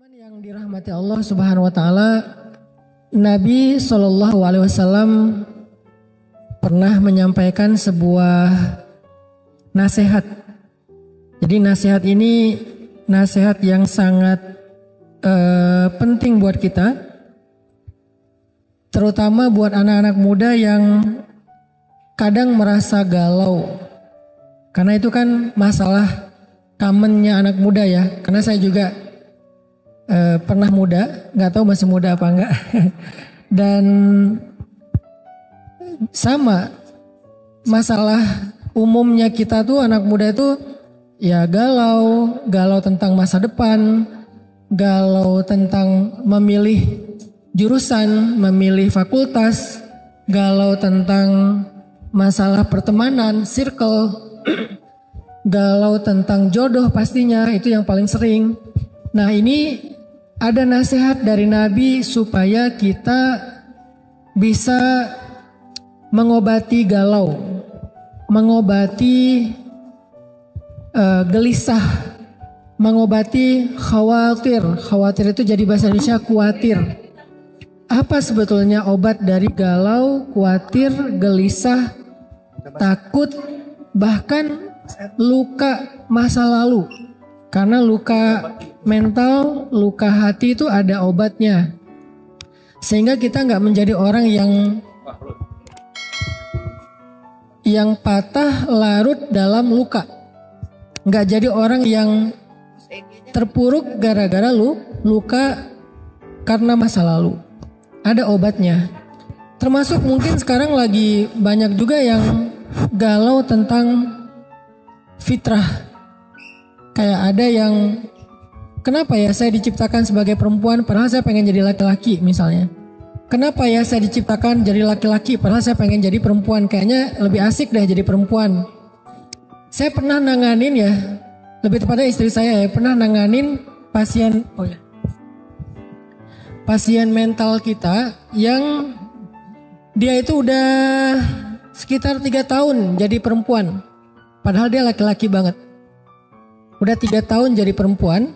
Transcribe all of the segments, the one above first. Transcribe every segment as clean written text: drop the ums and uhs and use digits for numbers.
Teman-teman yang dirahmati Allah Subhanahu wa taala, Nabi Shallallahu alaihi wasallam pernah menyampaikan sebuah nasihat. Jadi nasihat ini nasihat yang sangat penting buat kita, terutama buat anak-anak muda yang kadang merasa galau. Karena itu kan masalah commonnya anak muda ya. Karena saya juga pernah muda, nggak tahu masih muda apa enggak. Dan sama masalah umumnya kita tuh anak muda itu ya galau tentang masa depan, galau tentang memilih jurusan, memilih fakultas, galau tentang masalah pertemanan, circle, galau tentang jodoh pastinya itu yang paling sering. Nah ini ada nasihat dari Nabi supaya kita bisa mengobati galau, mengobati gelisah, mengobati khawatir. Khawatir itu jadi bahasa Indonesia khawatir. Apa sebetulnya obat dari galau, khawatir, gelisah, takut, bahkan luka masa lalu? Karena luka mental, luka hati itu ada obatnya. Sehingga kita nggak menjadi orang yang patah larut dalam luka. Nggak jadi orang yang terpuruk gara-gara luka karena masa lalu. Ada obatnya. Termasuk mungkin sekarang lagi banyak juga yang galau tentang fitrah. Kayak ada yang kenapa ya saya diciptakan sebagai perempuan padahal saya pengen jadi laki-laki misalnya. Kenapa ya saya diciptakan jadi laki-laki padahal saya pengen jadi perempuan. Kayaknya lebih asik deh jadi perempuan. Saya pernah nanganin ya, lebih tepatnya istri saya ya, pernah nanganin pasien pasien mental kita yang dia itu udah sekitar 3 tahun jadi perempuan. Padahal dia laki-laki banget. Udah 3 tahun jadi perempuan,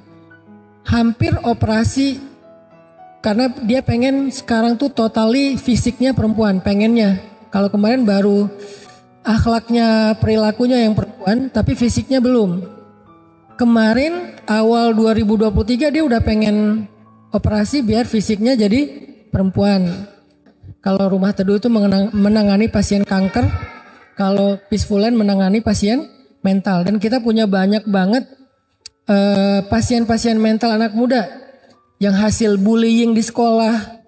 hampir operasi karena dia pengen sekarang tuh totally fisiknya perempuan, pengennya. Kalau kemarin baru akhlaknya, perilakunya yang perempuan, tapi fisiknya belum. Kemarin awal 2023 dia udah pengen operasi biar fisiknya jadi perempuan. Kalau Rumah Teduh itu menangani pasien kanker, kalau Peacefulan menangani pasien mental. Dan kita punya banyak banget pasien-pasien mental anak muda yang hasil bullying di sekolah,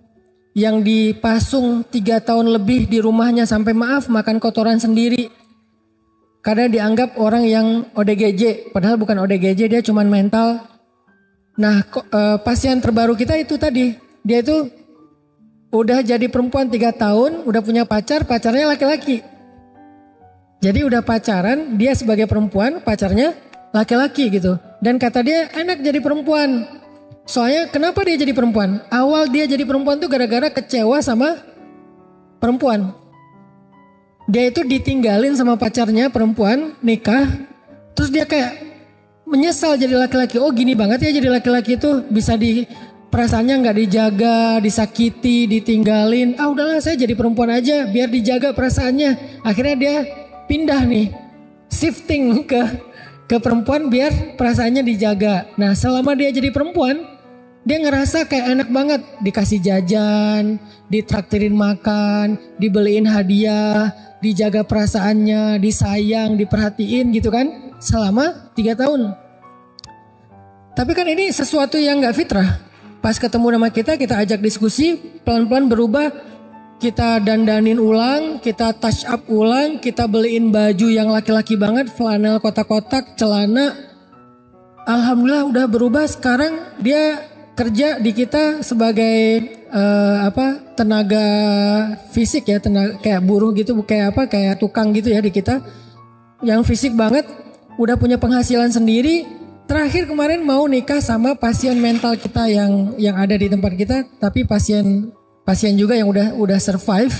yang dipasung 3 tahun lebih di rumahnya sampai makan kotoran sendiri. Karena dianggap orang yang ODGJ, padahal bukan ODGJ, dia cuman mental. Nah pasien terbaru kita itu tadi, dia itu udah jadi perempuan 3 tahun, udah punya pacarnya laki-laki. Jadi udah pacaran, dia sebagai perempuan, pacarnya laki-laki gitu. Dan kata dia enak jadi perempuan. Soalnya kenapa dia jadi perempuan? Awal dia jadi perempuan tuh gara-gara kecewa sama perempuan. Dia itu ditinggalin sama pacarnya perempuan, nikah. Terus dia kayak menyesal jadi laki-laki. Oh gini banget ya jadi laki-laki itu bisa perasaannya nggak dijaga, disakiti, ditinggalin. Ah udahlah saya jadi perempuan aja biar dijaga perasaannya. Akhirnya dia pindah nih, shifting ke perempuan biar perasaannya dijaga. Nah selama dia jadi perempuan, dia ngerasa kayak enak banget. Dikasih jajan, ditraktirin makan, dibeliin hadiah, dijaga perasaannya, disayang, diperhatiin gitu kan. Selama 3 tahun. Tapi kan ini sesuatu yang gak fitrah. Pas ketemu sama kita ajak diskusi, pelan-pelan berubah. Kita dandanin ulang, kita touch up ulang, kita beliin baju yang laki-laki banget, flanel kotak-kotak, celana. Alhamdulillah udah berubah. Sekarang dia kerja di kita sebagai tenaga fisik ya, tenaga kayak buruh gitu, kayak tukang gitu ya di kita. Yang fisik banget, udah punya penghasilan sendiri. Terakhir kemarin mau nikah sama pasien mental kita yang ada di tempat kita, tapi pasien juga yang udah survive,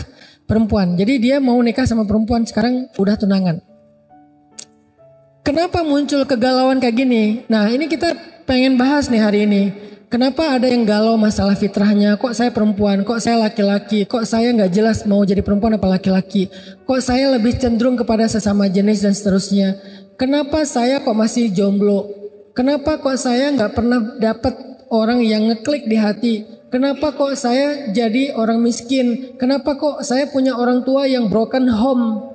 perempuan. Jadi dia mau nikah sama perempuan, sekarang udah tunangan. Kenapa muncul kegalauan kayak gini? Nah ini kita pengen bahas nih hari ini. Kenapa ada yang galau masalah fitrahnya? Kok saya perempuan? Kok saya laki-laki? Kok saya nggak jelas mau jadi perempuan apa laki-laki? Kok saya lebih cenderung kepada sesama jenis dan seterusnya? Kenapa saya kok masih jomblo? Kenapa kok saya nggak pernah dapat orang yang ngeklik di hati? Kenapa kok saya jadi orang miskin? Kenapa kok saya punya orang tua yang broken home?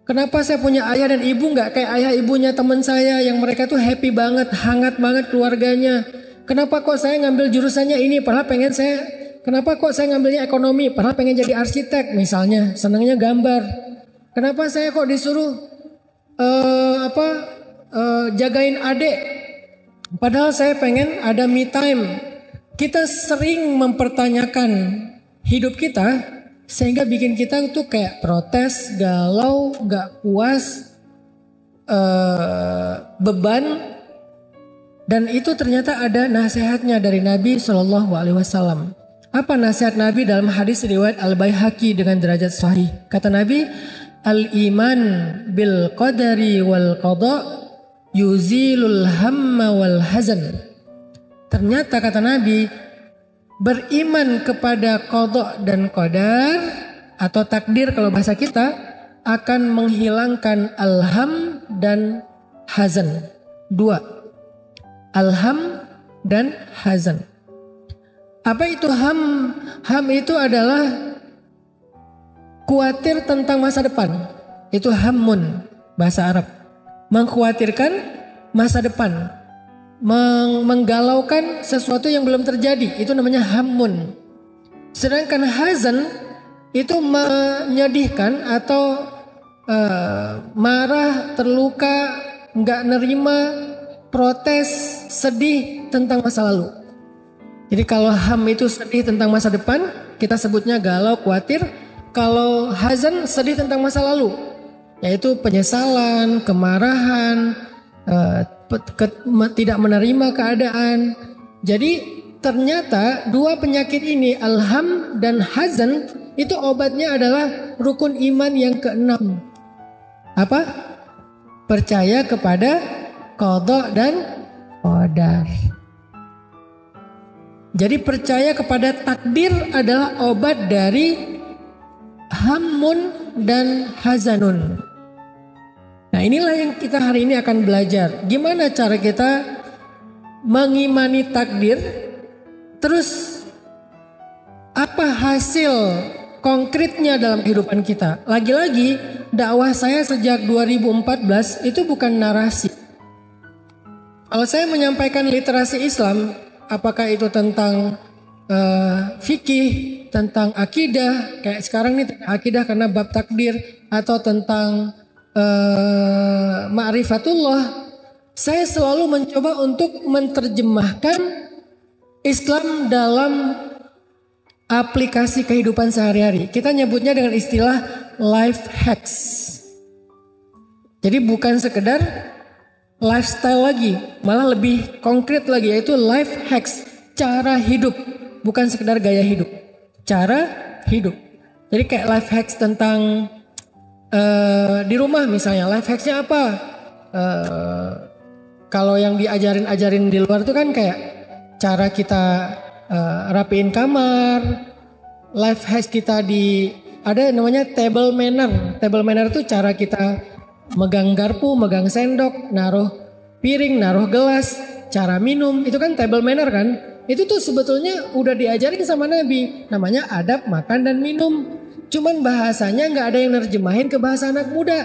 Kenapa saya punya ayah dan ibu nggak kayak ayah ibunya teman saya yang mereka tuh happy banget, hangat banget keluarganya? Kenapa kok saya ngambil jurusannya ini padahal pengen saya, kenapa kok saya ngambilnya ekonomi padahal pengen jadi arsitek misalnya, senangnya gambar. Kenapa saya kok disuruh jagain adik padahal saya pengen ada me time. Kita sering mempertanyakan hidup kita sehingga bikin kita tuh kayak protes, galau, gak puas, beban. Dan itu ternyata ada nasihatnya dari Nabi SAW. Apa nasihat Nabi dalam hadis riwayat Al-Baihaqi dengan derajat sahih? Kata Nabi, al-iman bil qadari wal qada yuzilul hamma wal hazan. Ternyata kata Nabi, beriman kepada qada dan qadar atau takdir kalau bahasa kita akan menghilangkan alham dan hazan. Dua. Alham dan hazan. Apa itu ham? Ham itu adalah khawatir tentang masa depan. Itu hammun bahasa Arab. Mengkhawatirkan masa depan. Menggalaukan sesuatu yang belum terjadi. Itu namanya hammun. Sedangkan hazan itu menyedihkan atau marah, terluka, nggak nerima, protes, sedih tentang masa lalu. Jadi kalau ham itu sedih tentang masa depan, kita sebutnya galau, khawatir. Kalau hazan sedih tentang masa lalu, yaitu penyesalan, kemarahan, tidak menerima keadaan. Jadi ternyata dua penyakit ini, alham dan hazan, itu obatnya adalah rukun iman yang keenam. Apa? Percaya kepada qada dan qadar. Jadi percaya kepada takdir adalah obat dari hammun dan hazanun. Nah, inilah yang kita hari ini akan belajar. Gimana cara kita mengimani takdir? Terus apa hasil konkretnya dalam kehidupan kita? Lagi-lagi dakwah saya sejak 2014 itu bukan narasi. Kalau saya menyampaikan literasi Islam, apakah itu tentang fikih, tentang akidah, kayak sekarang nih akidah karena bab takdir, atau tentang ma'rifatullah, saya selalu mencoba untuk menerjemahkan Islam dalam aplikasi kehidupan sehari-hari. Kita nyebutnya dengan istilah life hacks. Jadi bukan sekedar lifestyle lagi, malah lebih konkret lagi, yaitu life hacks, cara hidup, bukan sekedar gaya hidup, cara hidup. Jadi kayak life hacks tentang di rumah misalnya, life hacksnya apa? Kalau yang diajarin di luar itu kan kayak cara kita rapiin kamar, life hacks kita ada namanya table manner. Table manner itu cara kita megang garpu, megang sendok, naruh piring, naruh gelas, cara minum, itu kan table manner kan? Itu tuh sebetulnya udah diajarin sama Nabi, namanya adab makan dan minum. Cuman bahasanya nggak ada yang nerjemahin ke bahasa anak muda.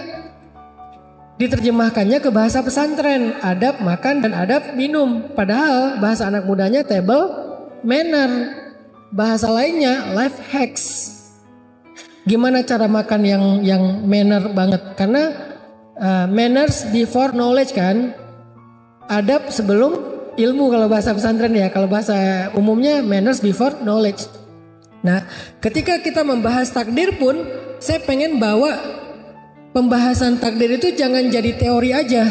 Diterjemahkannya ke bahasa pesantren, adab makan dan adab minum. Padahal bahasa anak mudanya table manner. Bahasa lainnya life hacks. Gimana cara makan yang manner banget? Karena manners before knowledge kan, adab sebelum ilmu kalau bahasa pesantren ya, kalau bahasa umumnya manners before knowledge. Nah, ketika kita membahas takdir pun, saya pengen bawa pembahasan takdir itu jangan jadi teori aja,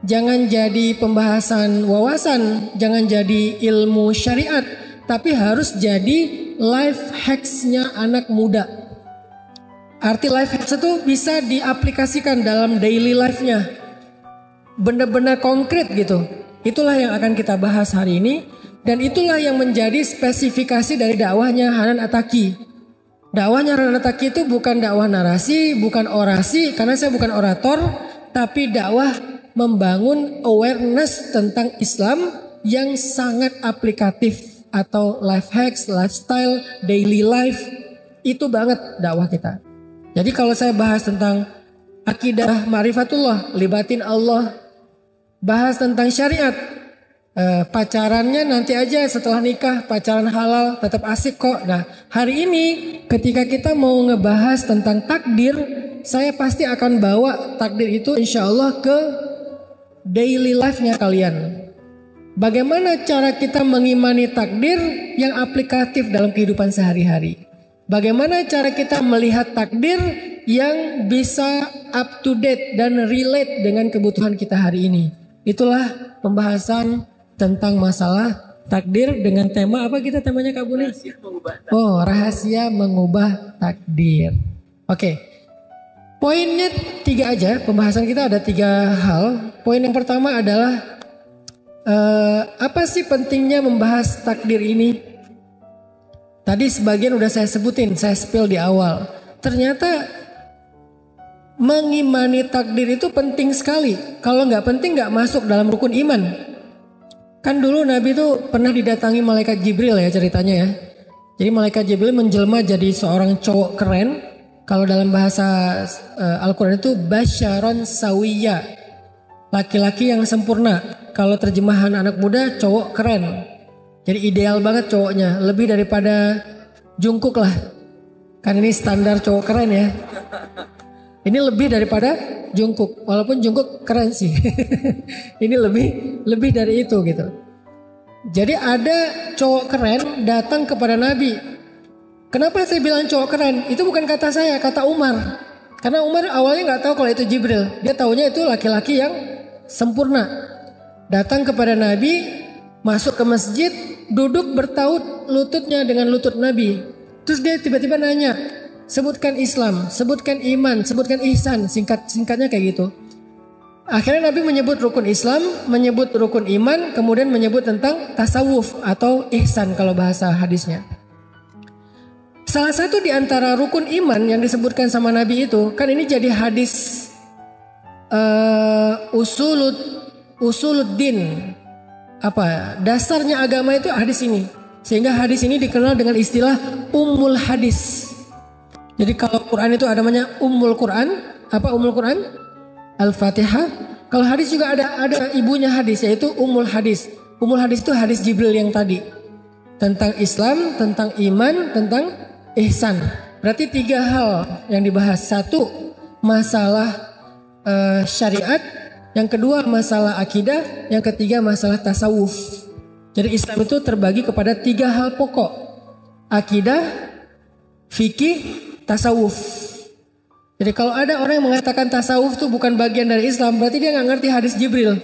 jangan jadi pembahasan wawasan, jangan jadi ilmu syariat, tapi harus jadi life hacks-nya anak muda. Arti life hacks itu bisa diaplikasikan dalam daily life-nya. Benar-benar konkret gitu. Itulah yang akan kita bahas hari ini. Dan itulah yang menjadi spesifikasi dari dakwahnya Hanan Attaqi. Dakwahnya Hanan Attaqi itu bukan dakwah narasi, bukan orasi, karena saya bukan orator, tapi dakwah membangun awareness tentang Islam yang sangat aplikatif atau life hacks, lifestyle, daily life. Itu banget dakwah kita. Jadi kalau saya bahas tentang akidah ma'rifatullah, libatin Allah, bahas tentang syariat, pacarannya nanti aja setelah nikah, pacaran halal tetap asik kok. Nah hari ini ketika kita mau ngebahas tentang takdir, saya pasti akan bawa takdir itu insya Allah ke daily life-nya kalian. Bagaimana cara kita mengimani takdir yang aplikatif dalam kehidupan sehari-hari. Bagaimana cara kita melihat takdir yang bisa up to date dan relate dengan kebutuhan kita hari ini. Itulah pembahasan tentang masalah takdir dengan tema apa kita temanya Kak Buni? Rahasia mengubah takdir. Oke. Poinnya 3 aja, pembahasan kita ada 3 hal. Poin yang pertama adalah apa sih pentingnya membahas takdir ini? Tadi sebagian udah saya sebutin, saya spill di awal. Ternyata mengimani takdir itu penting sekali. Kalau nggak penting nggak masuk dalam rukun iman. Kan dulu Nabi itu pernah didatangi malaikat Jibril ya ceritanya ya. Jadi malaikat Jibril menjelma jadi seorang cowok keren. Kalau dalam bahasa Al-Quran itu basyaron sawiyya. Laki-laki yang sempurna. Kalau terjemahan anak muda cowok keren. Jadi ideal banget cowoknya. Lebih daripada Jungkook lah. Kan ini standar cowok keren ya. Ini lebih daripada Jungkook. Walaupun Jungkook keren sih. Ini lebih dari itu gitu. Jadi ada cowok keren datang kepada Nabi. Kenapa saya bilang cowok keren? Itu bukan kata saya, kata Umar. Karena Umar awalnya nggak tahu kalau itu Jibril. Dia taunya itu laki-laki yang sempurna. Datang kepada Nabi, masuk ke masjid, duduk bertaut lututnya dengan lutut Nabi. Terus dia tiba-tiba nanya, sebutkan Islam, sebutkan iman, sebutkan ihsan, singkatnya kayak gitu. Akhirnya Nabi menyebut rukun Islam, menyebut rukun iman, kemudian menyebut tentang tasawuf atau ihsan kalau bahasa hadisnya. Salah satu di antara rukun iman yang disebutkan sama Nabi itu, kan ini jadi hadis usuluddin. Dasarnya agama itu hadis ini. Sehingga hadis ini dikenal dengan istilah ummul hadis. Jadi kalau Quran itu ada namanya Ummul Quran. Apa Ummul Quran? Al-Fatihah. Kalau hadis juga ada ibunya hadis, yaitu Ummul Hadis. Ummul Hadis itu hadis Jibril yang tadi. Tentang Islam, tentang iman, tentang ihsan. Berarti 3 hal yang dibahas. 1, masalah syariat. Yang kedua masalah akidah. Yang ketiga masalah tasawuf. Jadi Islam itu terbagi kepada 3 hal pokok. Akidah, fikih, tasawuf. Jadi kalau ada orang yang mengatakan tasawuf itu bukan bagian dari Islam, berarti dia nggak ngerti hadis Jibril.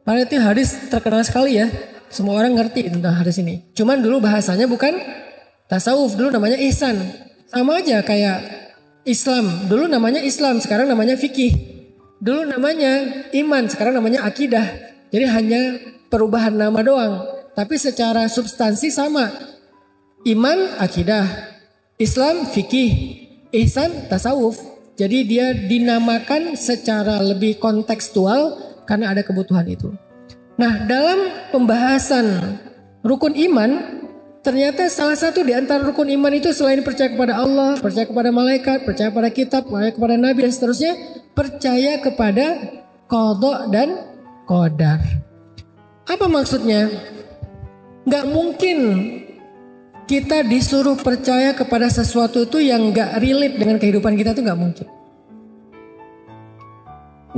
Padahal itu hadis terkenal sekali ya. Semua orang ngerti tentang hadis ini. Cuman dulu bahasanya bukan tasawuf, dulu namanya ihsan. Sama aja kayak Islam. Dulu namanya Islam, sekarang namanya fikih. Dulu namanya iman, sekarang namanya akidah. Jadi hanya perubahan nama doang. Tapi secara substansi sama. Iman, akidah. Islam, fikih. Ihsan, tasawuf. Jadi dia dinamakan secara lebih kontekstual karena ada kebutuhan itu. Nah, dalam pembahasan rukun iman, ternyata salah satu di antara rukun iman itu selain percaya kepada Allah, percaya kepada malaikat, percaya kepada kitab, percaya kepada nabi dan seterusnya, percaya kepada qada dan qadar. Apa maksudnya? Gak mungkin kita disuruh percaya kepada sesuatu itu yang gak relate dengan kehidupan kita, itu gak mungkin.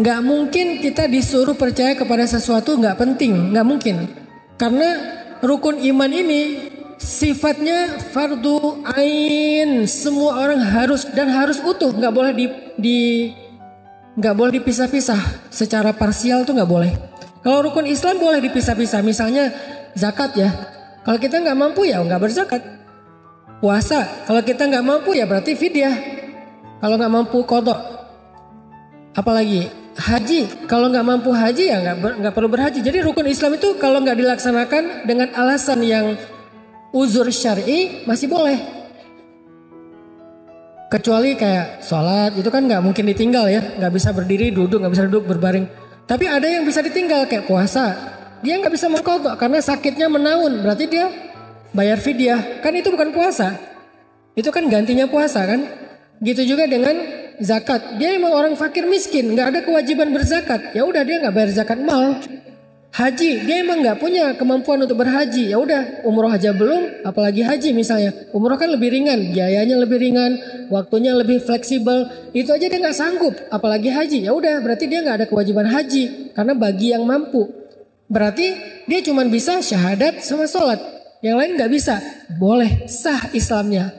Gak mungkin kita disuruh percaya kepada sesuatu gak penting, gak mungkin. Karena rukun iman ini sifatnya fardu ain, semua orang harus dan harus utuh, gak boleh gak boleh dipisah-pisah. Secara parsial tuh gak boleh. Kalau rukun Islam boleh dipisah-pisah, misalnya zakat ya. Kalau kita nggak mampu ya nggak berzakat. Puasa, kalau kita nggak mampu ya berarti fidyah. Kalau nggak mampu qada. Apalagi Haji, kalau nggak mampu haji ya nggak perlu berhaji. Jadi rukun Islam itu kalau nggak dilaksanakan dengan alasan yang uzur syar'i masih boleh. Kecuali kayak sholat itu kan nggak mungkin ditinggal ya, nggak bisa berdiri duduk, nggak bisa duduk berbaring. Tapi ada yang bisa ditinggal kayak puasa, dia nggak bisa mengqadha karena sakitnya menaun, berarti dia bayar fidyah. Kan itu bukan puasa, itu kan gantinya puasa kan. Gitu juga dengan zakat, dia emang orang fakir miskin, nggak ada kewajiban berzakat, ya udah dia nggak bayar zakat mal. Haji, dia emang nggak punya kemampuan untuk berhaji, ya udah umroh aja belum, apalagi haji misalnya. Umroh kan lebih ringan, biayanya lebih ringan, waktunya lebih fleksibel, itu aja dia nggak sanggup, apalagi haji. Ya udah, berarti dia nggak ada kewajiban haji, karena bagi yang mampu. Berarti dia cuma bisa syahadat sama sholat, yang lain nggak bisa. Boleh, sah Islamnya,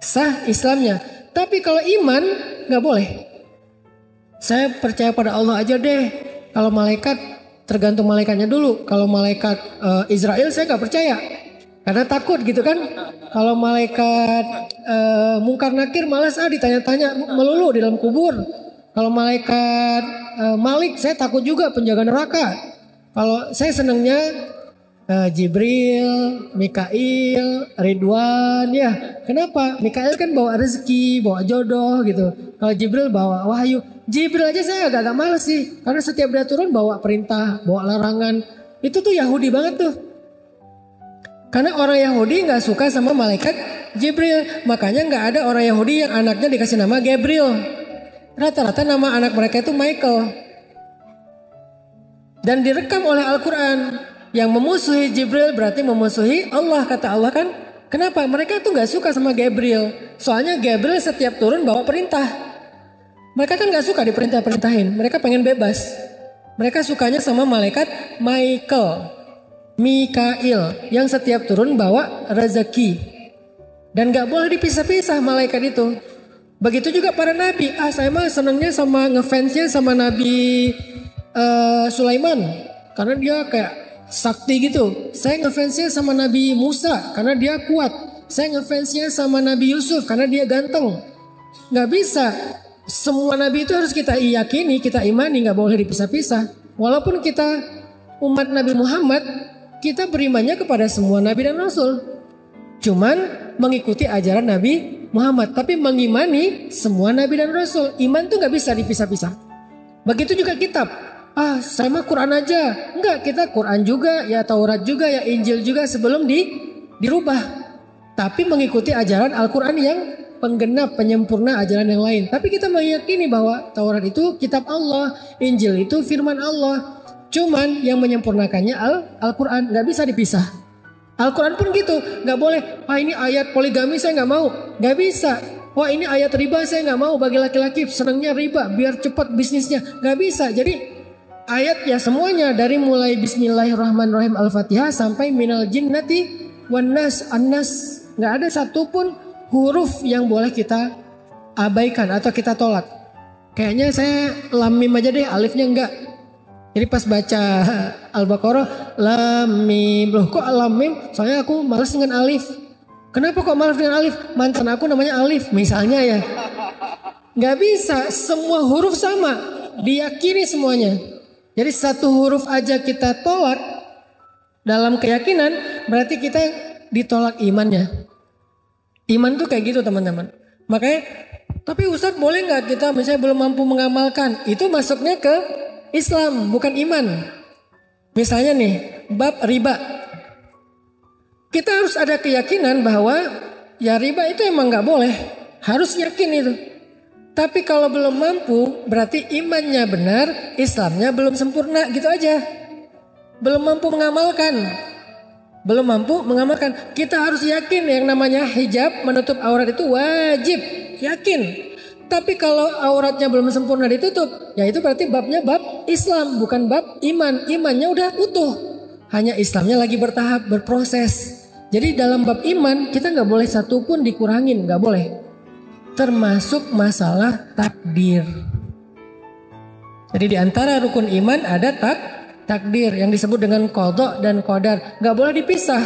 sah Islamnya. Tapi kalau iman nggak boleh. Saya percaya pada Allah aja deh. Kalau malaikat tergantung malaikatnya dulu. Kalau malaikat Israel saya nggak percaya karena takut gitu kan. Kalau malaikat Mungkar Nakir malas ditanya-tanya melulu di dalam kubur. Kalau malaikat Malik saya takut juga, penjaga neraka. Kalau saya senangnya Jibril, Mikail, Ridwan ya. Kenapa? Mikail kan bawa rezeki, bawa jodoh gitu. Kalau Jibril bawa wahyu. Jibril aja saya agak males sih. Karena setiap dia turun bawa perintah, bawa larangan. Itu tuh Yahudi banget tuh. Karena orang Yahudi gak suka sama malaikat Jibril. Makanya gak ada orang Yahudi yang anaknya dikasih nama Gabriel. Rata-rata nama anak mereka itu Michael. Dan direkam oleh Al-Quran. Yang memusuhi Jibril berarti memusuhi Allah, kata Allah kan. Kenapa? Mereka tuh gak suka sama Gabriel. Soalnya Gabriel setiap turun bawa perintah. Mereka kan gak suka diperintah-perintahin. Mereka pengen bebas. Mereka sukanya sama malaikat Mikail. Yang setiap turun bawa rezeki. Dan gak boleh dipisah-pisah malaikat itu. Begitu juga para nabi. Saya mah senangnya sama ngefansnya sama Nabi Sulaiman. Karena dia kayak sakti gitu. Saya ngefansnya sama Nabi Musa karena dia kuat. Saya ngefansnya sama Nabi Yusuf karena dia ganteng. Gak bisa. Semua nabi itu harus kita yakini, kita imani, gak boleh dipisah-pisah. Walaupun kita umat Nabi Muhammad, kita berimannya kepada semua nabi dan rasul. Cuman mengikuti ajaran Nabi Muhammad, tapi mengimani semua nabi dan rasul. Iman tuh gak bisa dipisah-pisah. Begitu juga kitab. Saya mah Quran aja. Enggak, kita Quran juga, ya Taurat juga, ya Injil juga sebelum dirubah. Tapi mengikuti ajaran Al-Quran yang penggenap, penyempurna ajaran yang lain. Tapi kita meyakini bahwa Taurat itu kitab Allah, Injil itu firman Allah. Cuman yang menyempurnakannya Al-Quran, gak bisa dipisah. Al-Quran pun gitu, gak boleh. Ini ayat poligami saya gak mau, gak bisa. Wah ini ayat riba saya gak mau, bagi laki-laki senangnya riba biar cepat bisnisnya, gak bisa. Jadi ayat ya semuanya dari mulai Bismillahirrahmanirrahim Al-Fatihah sampai minal jinnati wan nas an-nas, nggak ada satupun huruf yang boleh kita abaikan atau kita tolak. Kayaknya saya lam mim aja deh, alifnya enggak. Jadi pas baca Al-Baqarah lam mim, loh kok lam mim? Soalnya aku malas dengan alif. Kenapa kok malas dengan alif? Mantan aku namanya Alif misalnya ya. Nggak bisa, semua huruf sama, diyakini semuanya. Jadi satu huruf aja kita tolak dalam keyakinan, berarti kita ditolak imannya. Iman tuh kayak gitu teman-teman. Makanya, tapi Ustadz boleh nggak kita misalnya belum mampu mengamalkan, itu masuknya ke Islam bukan iman. Misalnya nih, bab riba. Kita harus ada keyakinan bahwa ya riba itu emang nggak boleh, harus yakin itu. Tapi kalau belum mampu berarti imannya benar, Islamnya belum sempurna gitu aja. Belum mampu mengamalkan. Belum mampu mengamalkan. Kita harus yakin yang namanya hijab menutup aurat itu wajib. Yakin. Tapi kalau auratnya belum sempurna ditutup, ya itu berarti babnya bab Islam bukan bab iman. Imannya udah utuh. Hanya Islamnya lagi bertahap, berproses. Jadi dalam bab iman kita gak boleh satupun dikurangin, gak boleh. Termasuk masalah takdir. Jadi di antara rukun iman ada takdir yang disebut dengan qadha dan qadar. Gak boleh dipisah.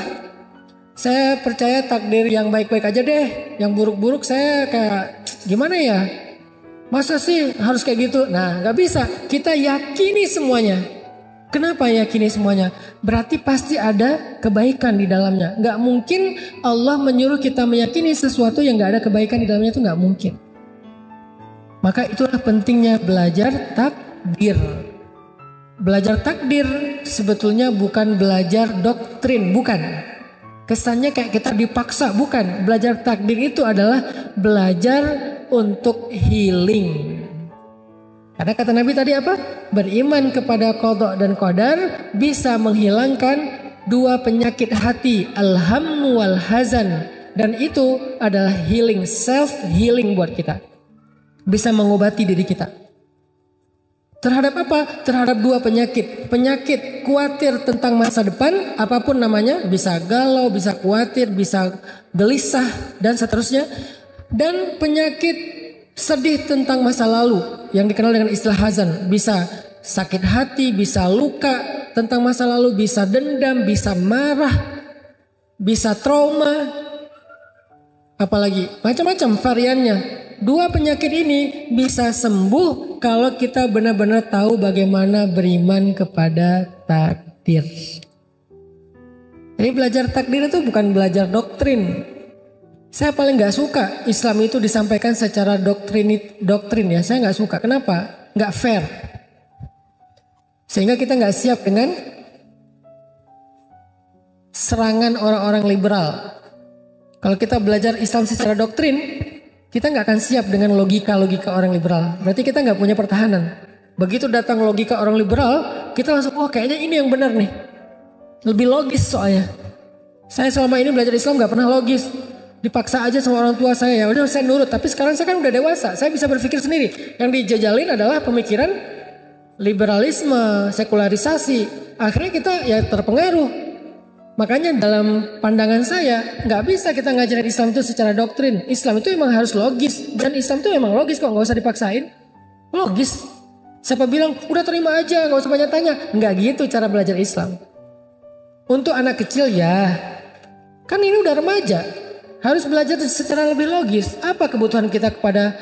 Saya percaya takdir yang baik-baik aja deh. Yang buruk-buruk saya kayak gimana ya? Masa sih harus kayak gitu? Nah, nggak bisa. Kita yakini semuanya. Kenapa yakini semuanya? Berarti pasti ada kebaikan di dalamnya. Nggak mungkin Allah menyuruh kita meyakini sesuatu yang nggak ada kebaikan di dalamnya, itu nggak mungkin. Maka itulah pentingnya belajar takdir. Belajar takdir sebetulnya bukan belajar doktrin, bukan. Kesannya kayak kita dipaksa, bukan. Belajar takdir itu adalah belajar untuk healing. Karena kata Nabi tadi apa? Beriman kepada qada dan qadar bisa menghilangkan dua penyakit hati, al-hammu wal hazan. Dan itu adalah healing, self healing buat kita. Bisa mengobati diri kita. Terhadap apa? Terhadap dua penyakit. Penyakit khawatir tentang masa depan, apapun namanya, bisa galau, bisa khawatir, bisa gelisah, dan seterusnya. Dan penyakit sedih tentang masa lalu, yang dikenal dengan istilah hazan. Bisa sakit hati, bisa luka tentang masa lalu, bisa dendam, bisa marah, bisa trauma, apalagi macam-macam variannya. Dua penyakit ini bisa sembuh kalau kita benar-benar tahu bagaimana beriman kepada takdir. Jadi belajar takdir itu bukan belajar doktrin. Saya paling gak suka Islam itu disampaikan secara doktrin ya. Saya gak suka. Kenapa? Gak fair. Sehingga kita gak siap dengan serangan orang-orang liberal. Kalau kita belajar Islam secara doktrin, kita nggak akan siap dengan logika-logika orang liberal. Berarti kita nggak punya pertahanan. Begitu datang logika orang liberal, kita langsung, oh kayaknya ini yang benar nih. Lebih logis soalnya. Saya selama ini belajar Islam nggak pernah logis. Dipaksa aja sama orang tua saya, ya udah saya nurut. Tapi sekarang saya kan udah dewasa, saya bisa berpikir sendiri. Yang dijajalin adalah pemikiran liberalisme, sekularisasi. Akhirnya kita ya terpengaruh. Makanya dalam pandangan saya nggak bisa kita ngajarin Islam itu secara doktrin. Islam itu emang harus logis, dan Islam itu emang logis kok, nggak usah dipaksain. Logis. Siapa bilang udah terima aja, nggak usah banyak tanya? Nggak gitu cara belajar Islam. Untuk anak kecil ya, kan ini udah remaja, harus belajar secara lebih logis. Apa kebutuhan kita kepada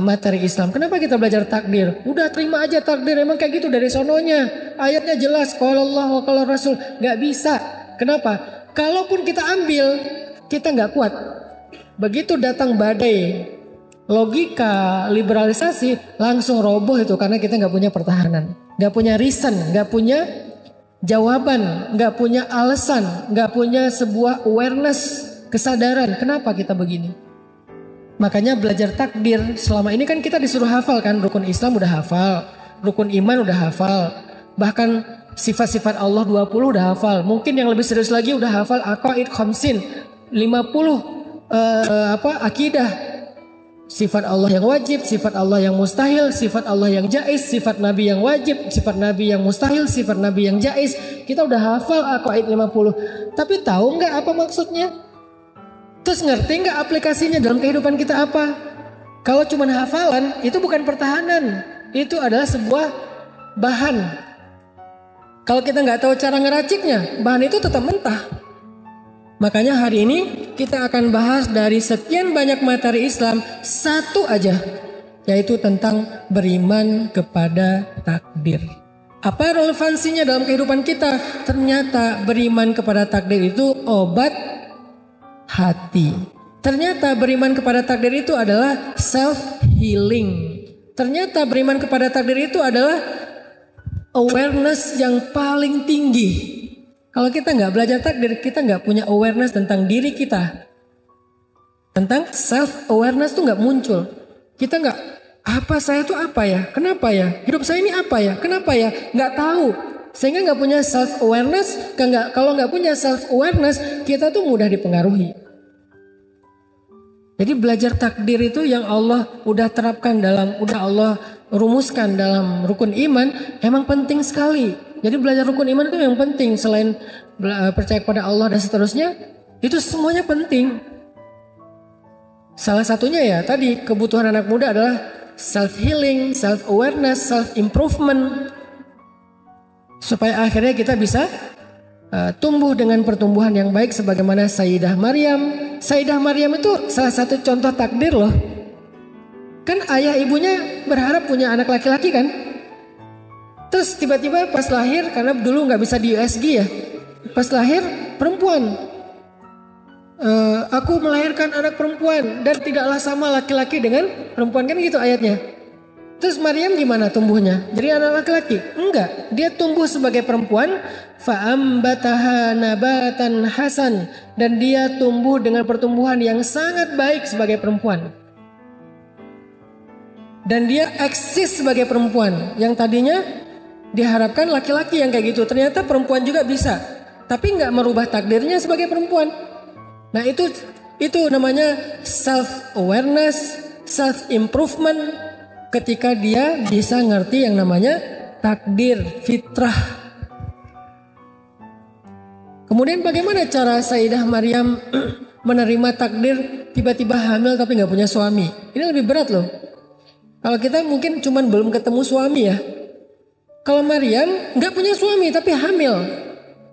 materi Islam? Kenapa kita belajar takdir? Udah terima aja takdir, emang kayak gitu dari sononya. Ayatnya jelas, qala Allah wa qala Rasul. Nggak bisa. Kenapa? Kalaupun kita ambil, kita nggak kuat. Begitu datang badai logika liberalisasi, langsung roboh itu karena kita nggak punya pertahanan, nggak punya reason, nggak punya jawaban, nggak punya alasan, nggak punya sebuah awareness, kesadaran. Kenapa kita begini? Makanya belajar takdir selama ini kan kita disuruh hafal kan, rukun Islam udah hafal, rukun iman udah hafal, bahkan sifat-sifat Allah 20 udah hafal. Mungkin yang lebih serius lagi udah hafal aqaid khamsin, 50 akidah. Sifat Allah yang wajib, sifat Allah yang mustahil, sifat Allah yang jaiz, sifat Nabi yang wajib, sifat Nabi yang mustahil, sifat Nabi yang jaiz. Kita udah hafal aqaid 50. Tapi tahu nggak apa maksudnya? Terus ngerti nggak aplikasinya dalam kehidupan kita apa? Kalau cuma hafalan itu bukan pertahanan, itu adalah sebuah bahan. Kalau kita nggak tahu cara ngeraciknya, bahan itu tetap mentah. Makanya hari ini kita akan bahas dari sekian banyak materi Islam, satu aja, yaitu tentang beriman kepada takdir. Apa relevansinya dalam kehidupan kita? Ternyata beriman kepada takdir itu obat hati. Ternyata beriman kepada takdir itu adalah self healing. Ternyata beriman kepada takdir itu adalah awareness yang paling tinggi. Kalau kita nggak belajar takdir, kita nggak punya awareness tentang diri kita. Tentang self awareness tuh nggak muncul. Kita nggak, apa saya tuh apa ya? Kenapa ya? Hidup saya ini apa ya? Kenapa ya? Nggak tahu. Sehingga nggak punya self awareness. Kalau nggak punya self awareness, kita tuh mudah dipengaruhi. Jadi belajar takdir itu yang Allah udah terapkan udah Allah rumuskan dalam rukun iman, emang penting sekali. Jadi belajar rukun iman itu yang penting, selain percaya kepada Allah dan seterusnya, itu semuanya penting. Salah satunya ya tadi kebutuhan anak muda adalah self healing, self awareness, self improvement, supaya akhirnya kita bisa tumbuh dengan pertumbuhan yang baik sebagaimana Sayyidah Maryam. Sayyidah Maryam itu salah satu contoh takdir loh. Kan ayah ibunya berharap punya anak laki-laki kan. Terus tiba-tiba pas lahir, karena dulu nggak bisa di USG ya, pas lahir perempuan. Aku melahirkan anak perempuan dan tidaklah sama laki-laki dengan perempuan, kan gitu ayatnya. Terus Maryam gimana tumbuhnya? Jadi anak laki-laki? Enggak, dia tumbuh sebagai perempuan. Fa'ambataha nabatan hasan, dan dia tumbuh dengan pertumbuhan yang sangat baik sebagai perempuan. Dan dia eksis sebagai perempuan. Yang tadinya diharapkan laki-laki yang kayak gitu, ternyata perempuan juga bisa. Tapi nggak merubah takdirnya sebagai perempuan. Nah itu namanya self awareness, self improvement, ketika dia bisa ngerti yang namanya takdir, fitrah. Kemudian bagaimana cara Sayyidah Maryam menerima takdir tiba-tiba hamil tapi nggak punya suami? Ini lebih berat loh. Kalau kita mungkin cuman belum ketemu suami ya. Kalau Maryam nggak punya suami tapi hamil.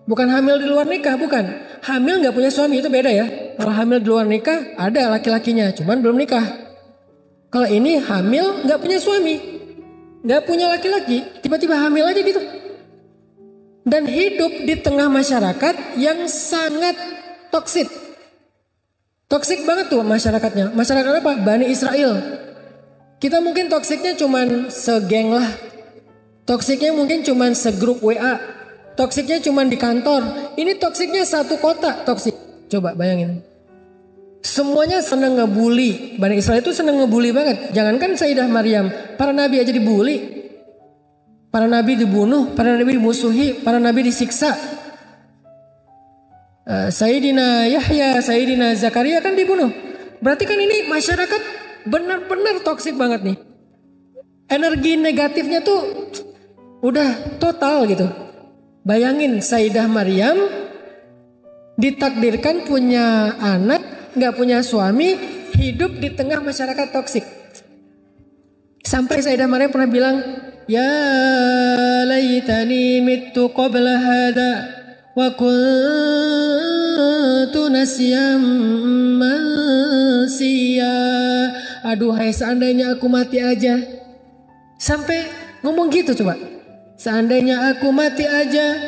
Bukan hamil di luar nikah, bukan. Hamil nggak punya suami, itu beda ya. Kalau hamil di luar nikah ada laki-lakinya, cuman belum nikah. Kalau ini hamil nggak punya suami, nggak punya laki-laki, tiba-tiba hamil aja gitu. Dan hidup di tengah masyarakat yang sangat toksik. Toksik banget tuh masyarakatnya. Masyarakat apa? Bani Israel. Kita mungkin toksiknya cuman segeng lah. Toksiknya mungkin cuman segrup WA. Toksiknya cuman di kantor. Ini toksiknya satu kota toksik. Coba bayangin. Semuanya senang ngebully. Bani Israel itu senang ngebully banget. Jangankan Sayyidah Maryam, para nabi aja dibully. Para nabi dibunuh, para nabi dimusuhi, para nabi disiksa. Sayyidina Yahya, Sayyidina Zakaria kan dibunuh. Berarti kan ini masyarakat benar-benar toksik banget nih. Energi negatifnya tuh udah total gitu. Bayangin Sayyidah Maryam ditakdirkan punya anak, nggak punya suami, hidup di tengah masyarakat toksik. Sampai Sayyidah Maryam pernah bilang, ya laitani mittu qabla hada wa kuntu nasyam mansiya. Aduhai seandainya aku mati aja. Sampai ngomong gitu coba. Seandainya aku mati aja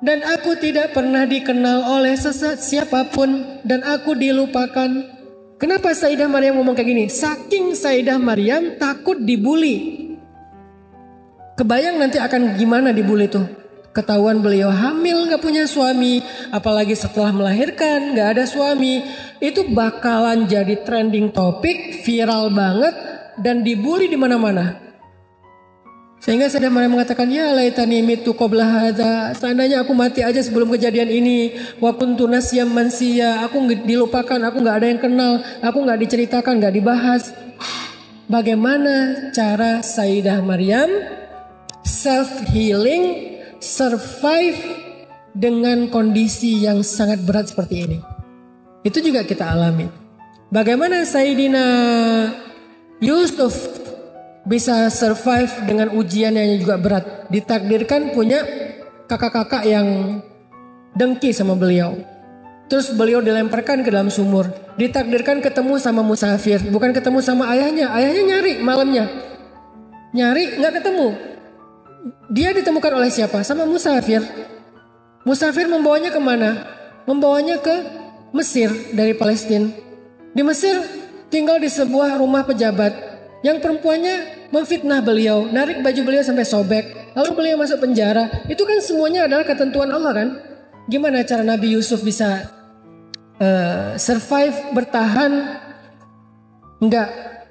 dan aku tidak pernah dikenal oleh siapapun dan aku dilupakan. Kenapa Sayyidah Maryam ngomong kayak gini? Saking Sayyidah Maryam takut dibully. Kebayang nanti akan gimana dibully tuh. Ketahuan beliau hamil gak punya suami, apalagi setelah melahirkan gak ada suami. Itu bakalan jadi trending topik, viral banget dan dibully di mana-mana. Sehingga Sayyidah Maryam mengatakan, ya laitani mitu qabla hadza, seandainya aku mati aja sebelum kejadian ini. Wa kuntu nasyam mansiya, aku dilupakan, aku nggak ada yang kenal, aku nggak diceritakan, nggak dibahas. Bagaimana cara Sayyidah Maryam self healing, survive dengan kondisi yang sangat berat seperti ini? Itu juga kita alami. Bagaimana Sayyidina Yusuf bisa survive dengan ujian yang juga berat. Ditakdirkan punya kakak-kakak yang dengki sama beliau. Terus beliau dilemparkan ke dalam sumur. Ditakdirkan ketemu sama musafir. Bukan ketemu sama ayahnya. Ayahnya nyari malamnya. Nyari gak ketemu. Dia ditemukan oleh siapa? Sama musafir. Musafir membawanya kemana? Membawanya ke Mesir dari Palestina. Di Mesir tinggal di sebuah rumah pejabat. Yang perempuannya memfitnah beliau, narik baju beliau sampai sobek, lalu beliau masuk penjara. Itu kan semuanya adalah ketentuan Allah kan? Gimana cara Nabi Yusuf bisa survive, bertahan,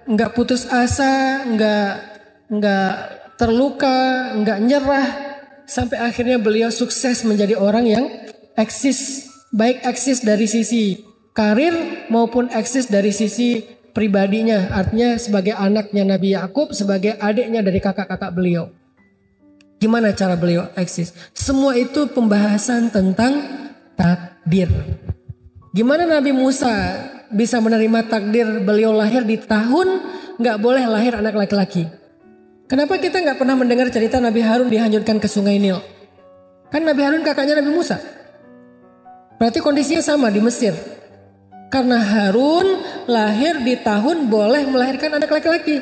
nggak putus asa, nggak terluka, nggak nyerah, sampai akhirnya beliau sukses menjadi orang yang eksis, baik eksis dari sisi karir maupun eksis dari sisi pribadinya, artinya sebagai anaknya Nabi Yakub, sebagai adiknya dari kakak-kakak beliau. Gimana cara beliau eksis? Semua itu pembahasan tentang takdir. Gimana Nabi Musa bisa menerima takdir beliau lahir di tahun nggak boleh lahir anak laki-laki? Kenapa kita nggak pernah mendengar cerita Nabi Harun dihanyutkan ke Sungai Nil? Kan Nabi Harun kakaknya Nabi Musa. Berarti kondisinya sama di Mesir. Karena Harun lahir di tahun boleh melahirkan anak laki-laki.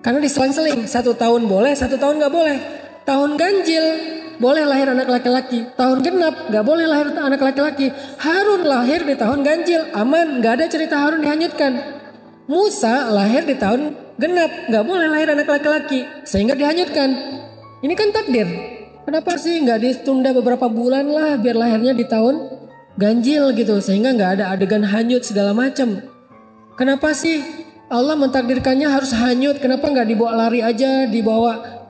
Karena diselang-seling, 1 tahun boleh, 1 tahun gak boleh. Tahun ganjil boleh lahir anak laki-laki, tahun genap gak boleh lahir anak laki-laki. Harun lahir di tahun ganjil, aman, gak ada cerita Harun dihanyutkan. Musa lahir di tahun genap, gak boleh lahir anak laki-laki, sehingga dihanyutkan. Ini kan takdir. Kenapa sih gak ditunda beberapa bulan lah biar lahirnya di tahun ganjil gitu, sehingga nggak ada adegan hanyut segala macam. Kenapa sih Allah mentakdirkannya harus hanyut? Kenapa nggak dibawa lari aja, dibawa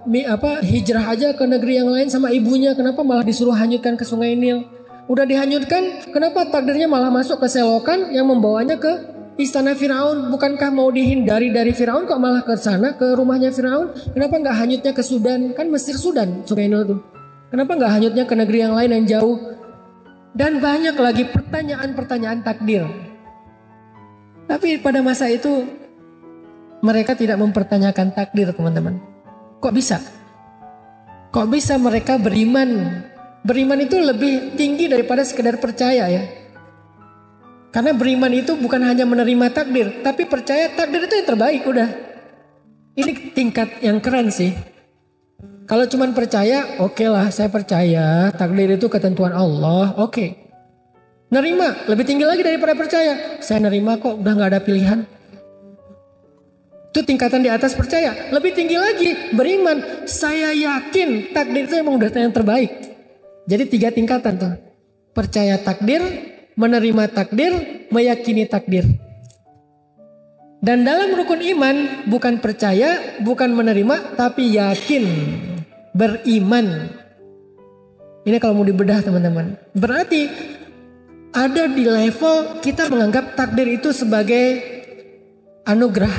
hijrah aja ke negeri yang lain sama ibunya? Kenapa malah disuruh hanyutkan ke Sungai Nil? Udah dihanyutkan, kenapa takdirnya malah masuk ke selokan yang membawanya ke istana Firaun? Bukankah mau dihindari dari Firaun, kok malah ke sana, ke rumahnya Firaun? Kenapa nggak hanyutnya ke Sudan? Kan Mesir Sudan Sungai Nil tuh. Kenapa nggak hanyutnya ke negeri yang lain yang jauh? Dan banyak lagi pertanyaan-pertanyaan takdir. Tapi pada masa itu mereka tidak mempertanyakan takdir, teman-teman. Kok bisa? Kok bisa mereka beriman? Beriman itu lebih tinggi daripada sekedar percaya ya. Karena beriman itu bukan hanya menerima takdir, tapi percaya takdir itu yang terbaik udah. Ini tingkat yang keren sih. Kalau cuma percaya, oke lah, saya percaya takdir itu ketentuan Allah, oke. Nerima, lebih tinggi lagi daripada percaya. Saya nerima kok, udah gak ada pilihan. Itu tingkatan di atas percaya. Lebih tinggi lagi, beriman. Saya yakin takdir itu emang udah yang terbaik. Jadi 3 tingkatan tuh. Percaya takdir, menerima takdir, meyakini takdir. Dan dalam rukun iman, bukan percaya, bukan menerima, tapi yakin. Beriman. Ini kalau mau dibedah teman-teman. Berarti ada di level kita menganggap takdir itu sebagai anugerah.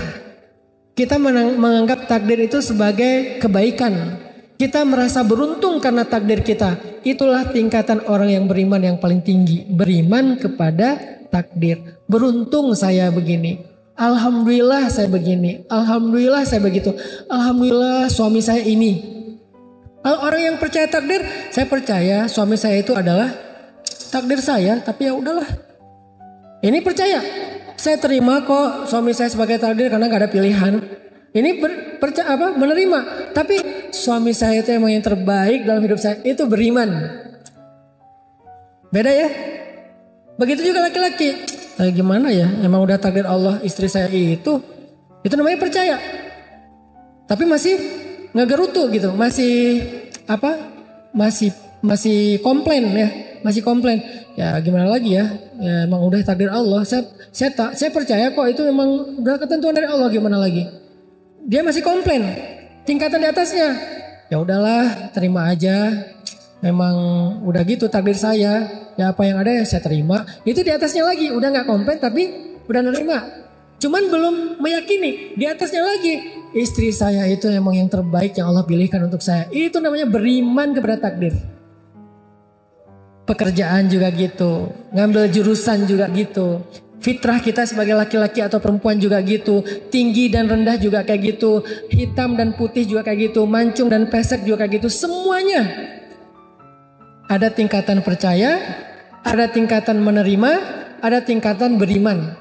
Kita menganggap takdir itu sebagai kebaikan. Kita merasa beruntung karena takdir kita. Itulah tingkatan orang yang beriman yang paling tinggi. Beriman kepada takdir. Beruntung saya begini. Alhamdulillah saya begini. Alhamdulillah saya begitu. Alhamdulillah suami saya ini. Orang yang percaya takdir, saya percaya suami saya itu adalah takdir saya, tapi ya udahlah. Ini percaya, saya terima kok suami saya sebagai takdir karena gak ada pilihan. Ini menerima, tapi suami saya itu emang yang terbaik dalam hidup saya, itu beriman. Beda ya. Begitu juga laki-laki. Saya gimana ya? Emang udah takdir Allah istri saya itu namanya percaya. Tapi masih ngegerutu gitu, masih komplain ya, masih komplain. Ya gimana lagi ya? Ya emang udah takdir Allah. Saya percaya kok itu emang udah ketentuan dari Allah, gimana lagi? Dia masih komplain. Tingkatan di atasnya. Ya udahlah, terima aja. Memang udah gitu takdir saya. Ya apa yang ada ya saya terima. Itu di atasnya lagi, udah nggak komplain tapi udah nerima. Cuman belum meyakini. Di atasnya lagi. Istri saya itu emang yang terbaik yang Allah pilihkan untuk saya. Itu namanya beriman kepada takdir. Pekerjaan juga gitu. Ngambil jurusan juga gitu. Fitrah kita sebagai laki-laki atau perempuan juga gitu. Tinggi dan rendah juga kayak gitu. Hitam dan putih juga kayak gitu. Mancung dan pesek juga kayak gitu. Semuanya. Ada tingkatan percaya. Ada tingkatan menerima. Ada tingkatan beriman.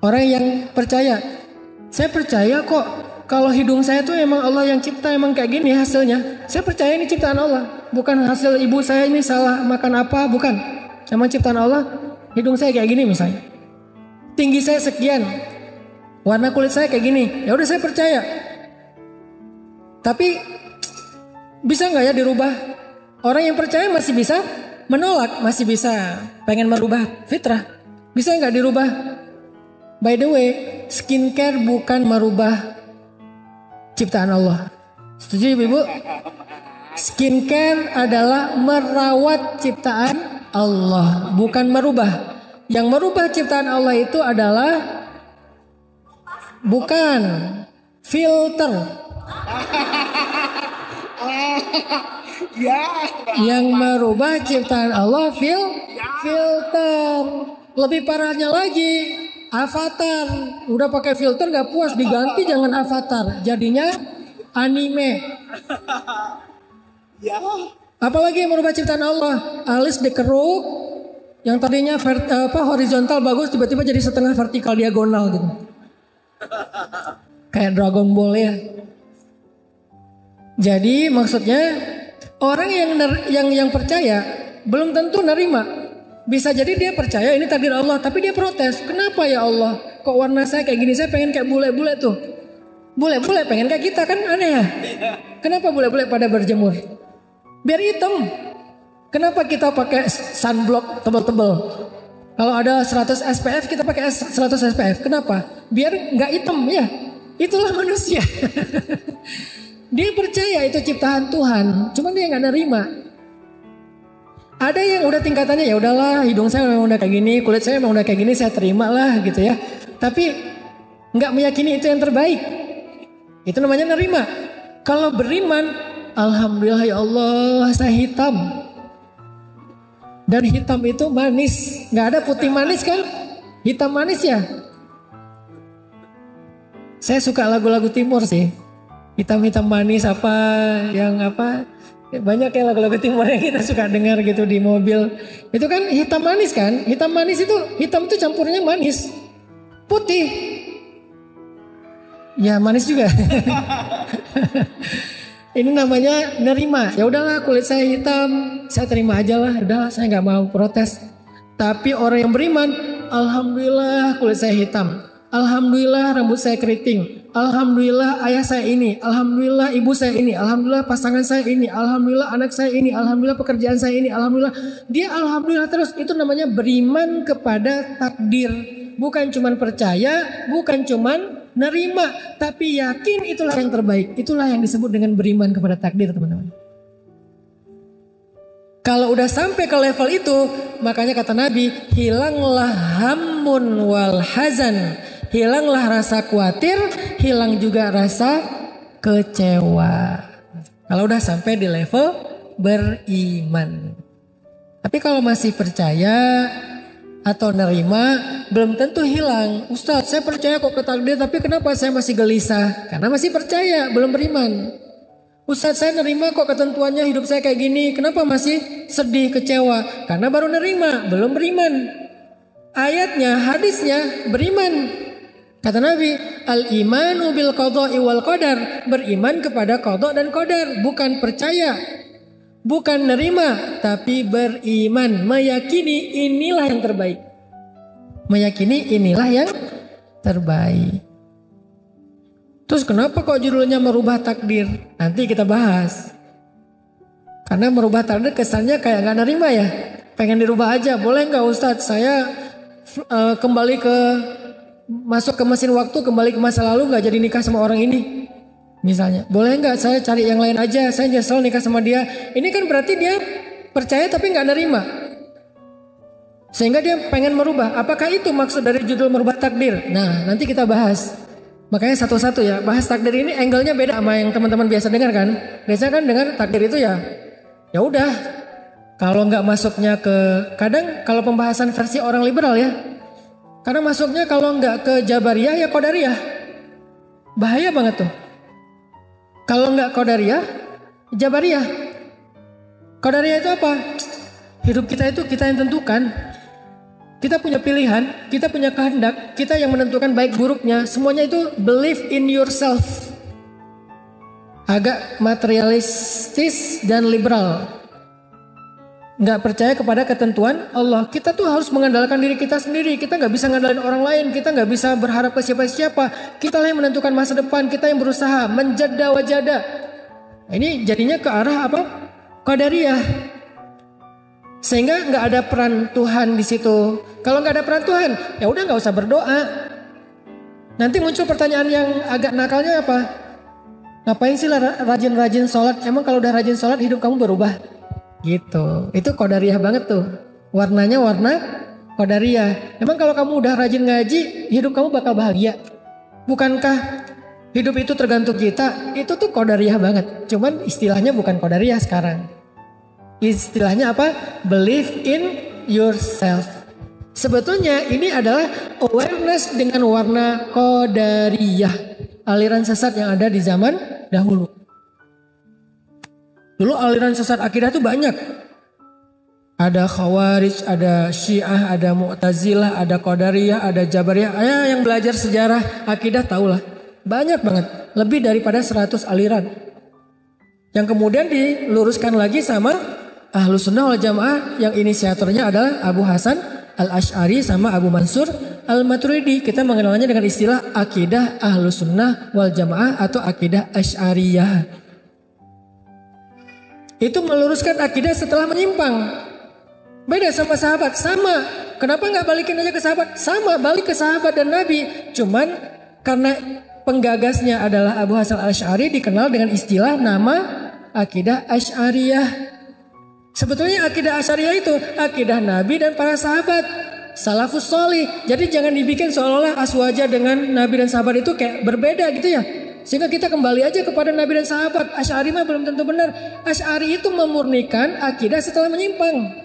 Orang yang percaya. Saya percaya kok kalau hidung saya tuh emang Allah yang cipta, emang kayak gini hasilnya. Saya percaya ini ciptaan Allah. Bukan hasil ibu saya ini salah makan apa, bukan. Emang ciptaan Allah, hidung saya kayak gini misalnya. Tinggi saya sekian. Warna kulit saya kayak gini. Ya udah saya percaya. Tapi bisa nggak ya dirubah? Orang yang percaya masih bisa menolak, masih bisa pengen merubah fitrah. Bisa nggak dirubah? By the way, skincare bukan merubah ciptaan Allah. Setuju Ibu? Skincare adalah merawat ciptaan Allah, bukan merubah. Yang merubah ciptaan Allah itu adalah bukan filter. Yang merubah ciptaan Allah filter. Lebih parahnya lagi, avatar. Udah pakai filter gak puas, diganti jangan avatar, jadinya anime. Apalagi yang merubah ciptaan Allah, alis dikeruk, Yang tadinya horizontal bagus tiba-tiba jadi setengah vertikal diagonal gitu. Kayak Dragon Ball ya. Jadi maksudnya orang yang percaya belum tentu nerima. Bisa jadi dia percaya ini takdir Allah tapi dia protes. Kenapa ya Allah? Kok warna saya kayak gini? Saya pengen kayak bule-bule tuh. Bule-bule pengen kayak kita kan aneh ya. Kenapa bule-bule pada berjemur? Biar hitam. Kenapa kita pakai sunblock tebal-tebal? Kalau ada 100 SPF kita pakai 100 SPF. Kenapa? Biar nggak hitam ya. Itulah manusia. Dia percaya itu ciptaan Tuhan, cuman dia nggak nerima. Ada yang udah tingkatannya ya udahlah, hidung saya memang udah kayak gini, kulit saya memang udah kayak gini, saya terima lah gitu ya. Tapi nggak meyakini itu yang terbaik. Itu namanya nerima. Kalau beriman, alhamdulillah ya Allah saya hitam. Dan hitam itu manis, nggak ada putih manis kan? Hitam manis ya. Saya suka lagu-lagu timur sih. Hitam-hitam manis banyak ya lagu-lagu timur yang kita suka dengar gitu di mobil. Itu kan hitam manis kan? Hitam itu campurnya manis. Putih. Ya manis juga. Ini namanya nerima. Ya udahlah kulit saya hitam, saya terima aja lah. Udahlah saya nggak mau protes. Tapi orang yang beriman, alhamdulillah kulit saya hitam. Alhamdulillah rambut saya keriting. Alhamdulillah ayah saya ini. Alhamdulillah ibu saya ini. Alhamdulillah pasangan saya ini. Alhamdulillah anak saya ini. Alhamdulillah pekerjaan saya ini. Alhamdulillah. Dia alhamdulillah terus. Itu namanya beriman kepada takdir. Bukan cuman percaya. Bukan cuman nerima. Tapi yakin itulah yang terbaik. Itulah yang disebut dengan beriman kepada takdir teman-teman. Kalau udah sampai ke level itu. Makanya kata Nabi. Hilanglah hammun wal hazan. Hilanglah rasa khawatir, hilang juga rasa kecewa. Kalau udah sampai di level beriman. Tapi kalau masih percaya atau nerima, belum tentu hilang. Ustadz, saya percaya kok ke takdir, tapi kenapa saya masih gelisah? Karena masih percaya, belum beriman. Ustadz, saya nerima kok ketentuannya hidup saya kayak gini, kenapa masih sedih, kecewa? Karena baru nerima, belum beriman. Ayatnya, hadisnya, beriman. Kata Nabi, al-imanu bil qada'i wal qadar. Beriman kepada qada dan qadar. Bukan percaya. Bukan nerima. Tapi beriman. Meyakini inilah yang terbaik. Meyakini inilah yang terbaik. Terus kenapa kok judulnya merubah takdir? Nanti kita bahas. Karena merubah takdir kesannya kayak gak nerima ya. Pengen dirubah aja. Boleh gak Ustadz? Saya kembali masuk ke mesin waktu, kembali ke masa lalu, gak jadi nikah sama orang ini misalnya. Boleh gak saya cari yang lain aja, saya nyesel nikah sama dia. Ini kan berarti dia percaya tapi gak nerima, sehingga dia pengen merubah. Apakah itu maksud dari judul merubah takdir? Nah nanti kita bahas. Makanya satu-satu ya, bahas takdir ini angle-nya beda sama yang teman-teman biasa dengar kan. Biasanya kan dengar takdir itu ya udah. Kalau gak masuknya ke, kadang kalau pembahasan versi orang liberal ya, karena masuknya kalau nggak ke Jabariyah ya Qadariyah. Bahaya banget tuh. Kalau nggak Qadariyah, Jabariyah. Qadariyah itu apa? Hidup kita itu kita yang tentukan. Kita punya pilihan, kita punya kehendak, kita yang menentukan baik buruknya. Semuanya itu believe in yourself. Agak materialistis dan liberal. Nggak percaya kepada ketentuan Allah. Kita tuh harus mengandalkan diri kita sendiri. Kita nggak bisa ngandalin orang lain. Kita nggak bisa berharap ke siapa-siapa. Kita lah yang menentukan masa depan. Kita yang berusaha menjada wajada. Ini jadinya ke arah apa? Qadariyah. Sehingga nggak ada peran Tuhan di situ. Kalau nggak ada peran Tuhan, ya udah nggak usah berdoa. Nanti muncul pertanyaan yang agak nakalnya apa? Ngapain sih rajin-rajin sholat? Emang kalau udah rajin sholat hidup kamu berubah? Gitu, itu Qadariyah banget tuh. Warnanya warna Qadariyah. Emang kalau kamu udah rajin ngaji, hidup kamu bakal bahagia? Bukankah hidup itu tergantung kita? Itu tuh Qadariyah banget. Cuman istilahnya bukan Qadariyah sekarang. Istilahnya apa? Believe in yourself. Sebetulnya ini adalah awareness dengan warna Qadariyah. Aliran sesat yang ada di zaman dahulu. Dulu aliran sesat akidah tuh banyak. Ada Khawarij, ada Syiah, ada Mu'tazilah, ada Qadariyah, ada Jabariyah. Yang belajar sejarah akidah tahulah. Banyak banget, lebih daripada 100 aliran. Yang kemudian diluruskan lagi sama Ahlus Sunnah wal Jamaah yang inisiatornya adalah Abu Hasan Al-Asy'ari sama Abu Mansur Al-Maturidi. Kita mengenalnya dengan istilah akidah Ahlus Sunnah wal Jamaah atau akidah Asy'ariyah. Itu meluruskan akidah setelah menyimpang. Beda sama sahabat, sama. Kenapa nggak balikin aja ke sahabat? Sama, balik ke sahabat dan Nabi. Cuman karena penggagasnya adalah Abu Hasan Al-Asy'ari dikenal dengan istilah nama akidah Asy'ariyah. Sebetulnya akidah Asy'ariyah itu akidah Nabi dan para sahabat. Salafus Sholih. Jadi jangan dibikin seolah-olah aswaja dengan Nabi dan sahabat itu kayak berbeda gitu ya. Sehingga kita kembali aja kepada Nabi dan sahabat. Asy'ari mah belum tentu benar. Asy'ari itu memurnikan akidah setelah menyimpang.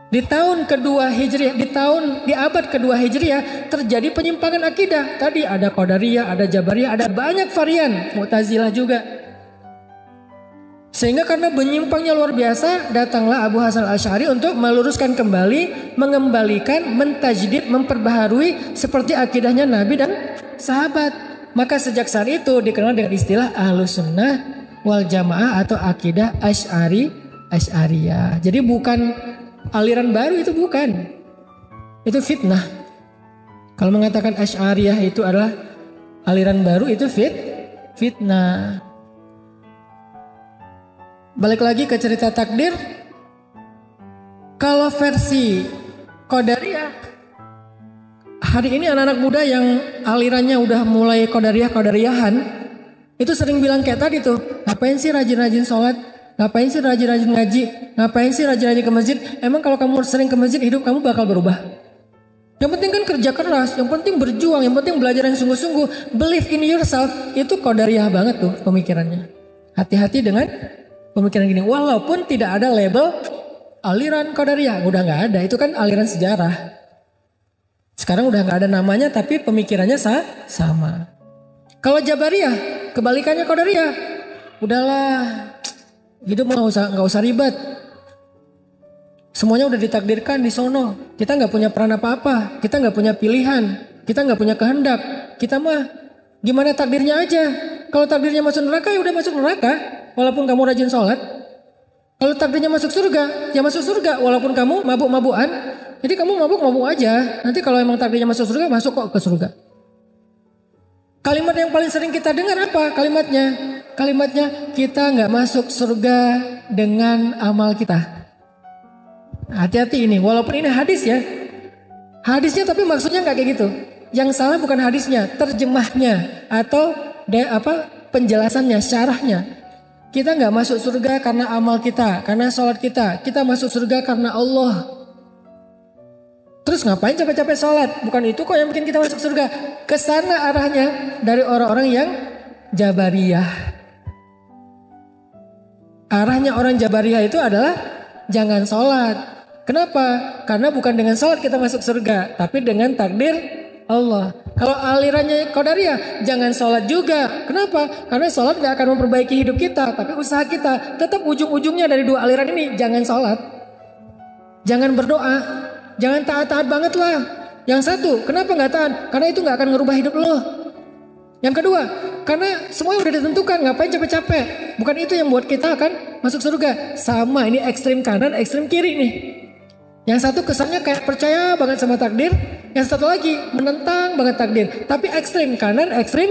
Di tahun kedua Hijriah, di abad kedua Hijriah terjadi penyimpangan akidah. Tadi ada Qadariyah, ada Jabariyah, ada banyak varian, Mu'tazilah juga. Sehingga karena menyimpangnya luar biasa, datanglah Abu Hasan Al-Asy'ari untuk meluruskan kembali, mengembalikan, mentajdid, memperbaharui seperti akidahnya Nabi dan sahabat. Maka sejak saat itu dikenal dengan istilah Ahlus Sunnah wal Jamaah atau akidah Asy'ariyah. Jadi bukan aliran baru, itu bukan. Itu fitnah. Kalau mengatakan Asy'ariyah itu adalah aliran baru, itu fitnah. Balik lagi ke cerita takdir. Kalau versi Qadariyah, hari ini anak-anak muda yang alirannya udah mulai Qadariyahan itu sering bilang kayak tadi tuh, ngapain sih rajin-rajin sholat? Ngapain sih rajin-rajin ngaji? Ngapain sih rajin-rajin ke masjid? Emang kalau kamu sering ke masjid hidup kamu bakal berubah? Yang penting kan kerja keras, yang penting berjuang, yang penting belajar yang sungguh-sungguh. Believe in yourself, itu Qadariyah banget tuh pemikirannya. Hati-hati dengan pemikiran gini. Walaupun tidak ada label aliran Qadariyah, udah gak ada. Itu kan aliran sejarah. Sekarang udah gak ada namanya tapi pemikirannya sama. Kalau Jabariyah, kebalikannya Qadariyah. Udahlah. Hidup nggak usah ribet. Semuanya udah ditakdirkan di sono. Kita nggak punya peran apa-apa. Kita nggak punya pilihan. Kita nggak punya kehendak. Kita mah gimana takdirnya aja. Kalau takdirnya masuk neraka ya udah masuk neraka. Walaupun kamu rajin sholat. Kalau takdirnya masuk surga ya masuk surga. Walaupun kamu mabuk-mabukan. Jadi kamu mabuk-mabuk aja. Nanti kalau emang takdirnya masuk surga, masuk kok ke surga. Kalimat yang paling sering kita dengar apa kalimatnya? Kalimatnya kita nggak masuk surga dengan amal kita. Hati-hati ini, walaupun ini hadis ya. Hadisnya tapi maksudnya nggak kayak gitu. Yang salah bukan hadisnya, terjemahnya atau penjelasannya, syarahnya. Kita nggak masuk surga karena amal kita, karena sholat kita. Kita masuk surga karena Allah. Terus ngapain capek-capek sholat? Bukan itu kok yang bikin kita masuk surga. Kesana arahnya dari orang-orang yang Jabariyah. Arahnya orang Jabariyah itu adalah jangan sholat. Kenapa? Karena bukan dengan sholat kita masuk surga, tapi dengan takdir Allah. Kalau alirannya Qadariyah, jangan sholat juga. Kenapa? Karena sholat gak akan memperbaiki hidup kita, tapi usaha kita. Tetap ujung-ujungnya dari dua aliran ini, jangan sholat. Jangan berdoa. Jangan taat-taat banget lah. Yang satu, kenapa gak taat? Karena itu gak akan ngerubah hidup lo. Yang kedua, karena semuanya udah ditentukan, ngapain capek-capek? Bukan itu yang buat kita akan masuk surga. Sama, ini ekstrim kanan, ekstrim kiri nih. Yang satu kesannya kayak percaya banget sama takdir. Yang satu lagi menentang banget takdir. Tapi ekstrim kanan, ekstrim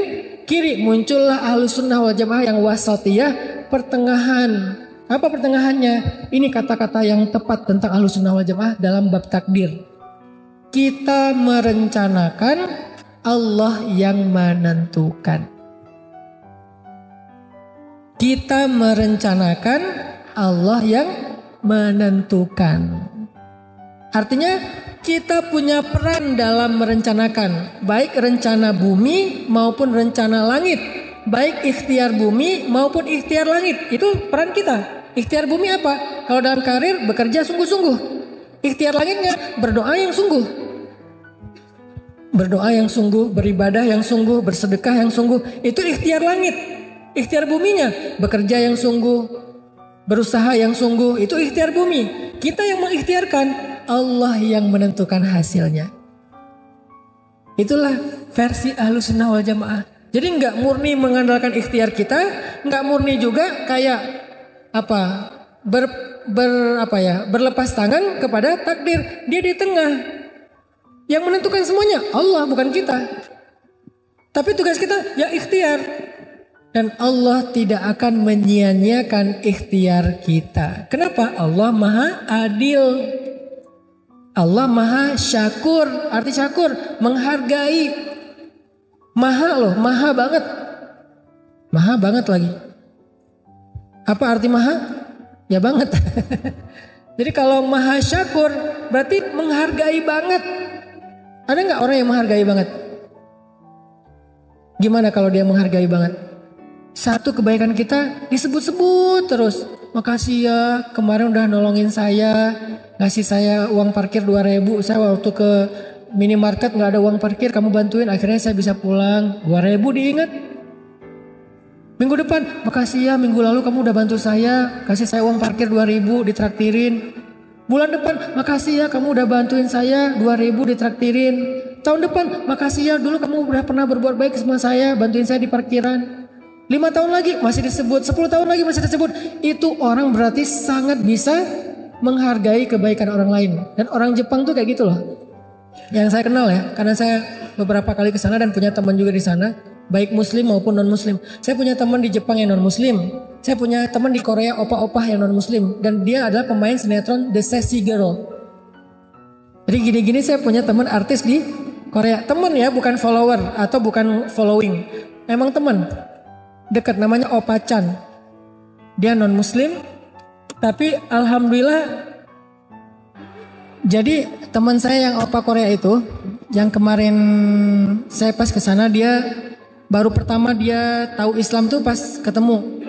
kiri. Muncullah Ahlus Sunnah wal Jamaah yang wasatiyah, pertengahan. Apa pertengahannya? Ini kata-kata yang tepat tentang Ahlus Sunnah wal Jamaah dalam bab takdir. Kita merencanakan, Allah yang menentukan. Kita merencanakan, Allah yang menentukan. Artinya kita punya peran dalam merencanakan. Baik rencana bumi maupun rencana langit. Baik ikhtiar bumi maupun ikhtiar langit. Itu peran kita. Ikhtiar bumi apa? Kalau dalam karir bekerja sungguh-sungguh. Ikhtiar langitnya berdoa yang sungguh. Berdoa yang sungguh, beribadah yang sungguh, bersedekah yang sungguh. Itu ikhtiar langit. Ikhtiar buminya bekerja yang sungguh, berusaha yang sungguh, itu ikhtiar bumi. Kita yang mengikhtiarkan, Allah yang menentukan hasilnya. Itulah versi Ahlussunnah wal Jamaah. Jadi nggak murni mengandalkan ikhtiar kita, nggak murni juga kayak apa berlepas tangan kepada takdir. Dia di tengah. Yang menentukan semuanya Allah, bukan kita. Tapi tugas kita ya ikhtiar. Dan Allah tidak akan menyia-nyiakan ikhtiar kita. Kenapa? Allah Maha Adil. Allah Maha Syakur. Arti syakur, menghargai. Maha loh, maha banget. Maha banget lagi. Apa arti maha? Ya banget. Jadi kalau Maha Syakur berarti menghargai banget. Ada nggak orang yang menghargai banget? Gimana kalau dia menghargai banget? Satu kebaikan kita disebut-sebut terus. Makasih ya, kemarin udah nolongin saya, ngasih saya uang parkir 2.000. Saya waktu ke minimarket nggak ada uang parkir, kamu bantuin, akhirnya saya bisa pulang. 2.000 diingat. Minggu depan, makasih ya, minggu lalu kamu udah bantu saya, kasih saya uang parkir 2.000, ditraktirin. Bulan depan, makasih ya, kamu udah bantuin saya, 2.000 ditraktirin. Tahun depan, makasih ya, dulu kamu udah pernah berbuat baik sama saya, bantuin saya di parkiran. 5 tahun lagi masih disebut, 10 tahun lagi masih disebut. Itu orang berarti sangat bisa menghargai kebaikan orang lain. Dan orang Jepang tuh kayak gitu loh. Yang saya kenal ya, karena saya beberapa kali ke sana dan punya teman juga di sana, baik muslim maupun non muslim. Saya punya teman di Jepang yang non muslim. Saya punya teman di Korea opah-opah yang non muslim, dan dia adalah pemain sinetron The Sassy Girl. Jadi gini-gini saya punya teman artis di Korea. Teman ya, bukan follower atau bukan following. Emang teman. Dekat, namanya Opa Chan. Dia non muslim, tapi alhamdulillah. Jadi teman saya yang Opa Korea itu, yang kemarin saya pas ke sana, dia baru pertama dia tahu Islam tuh pas ketemu.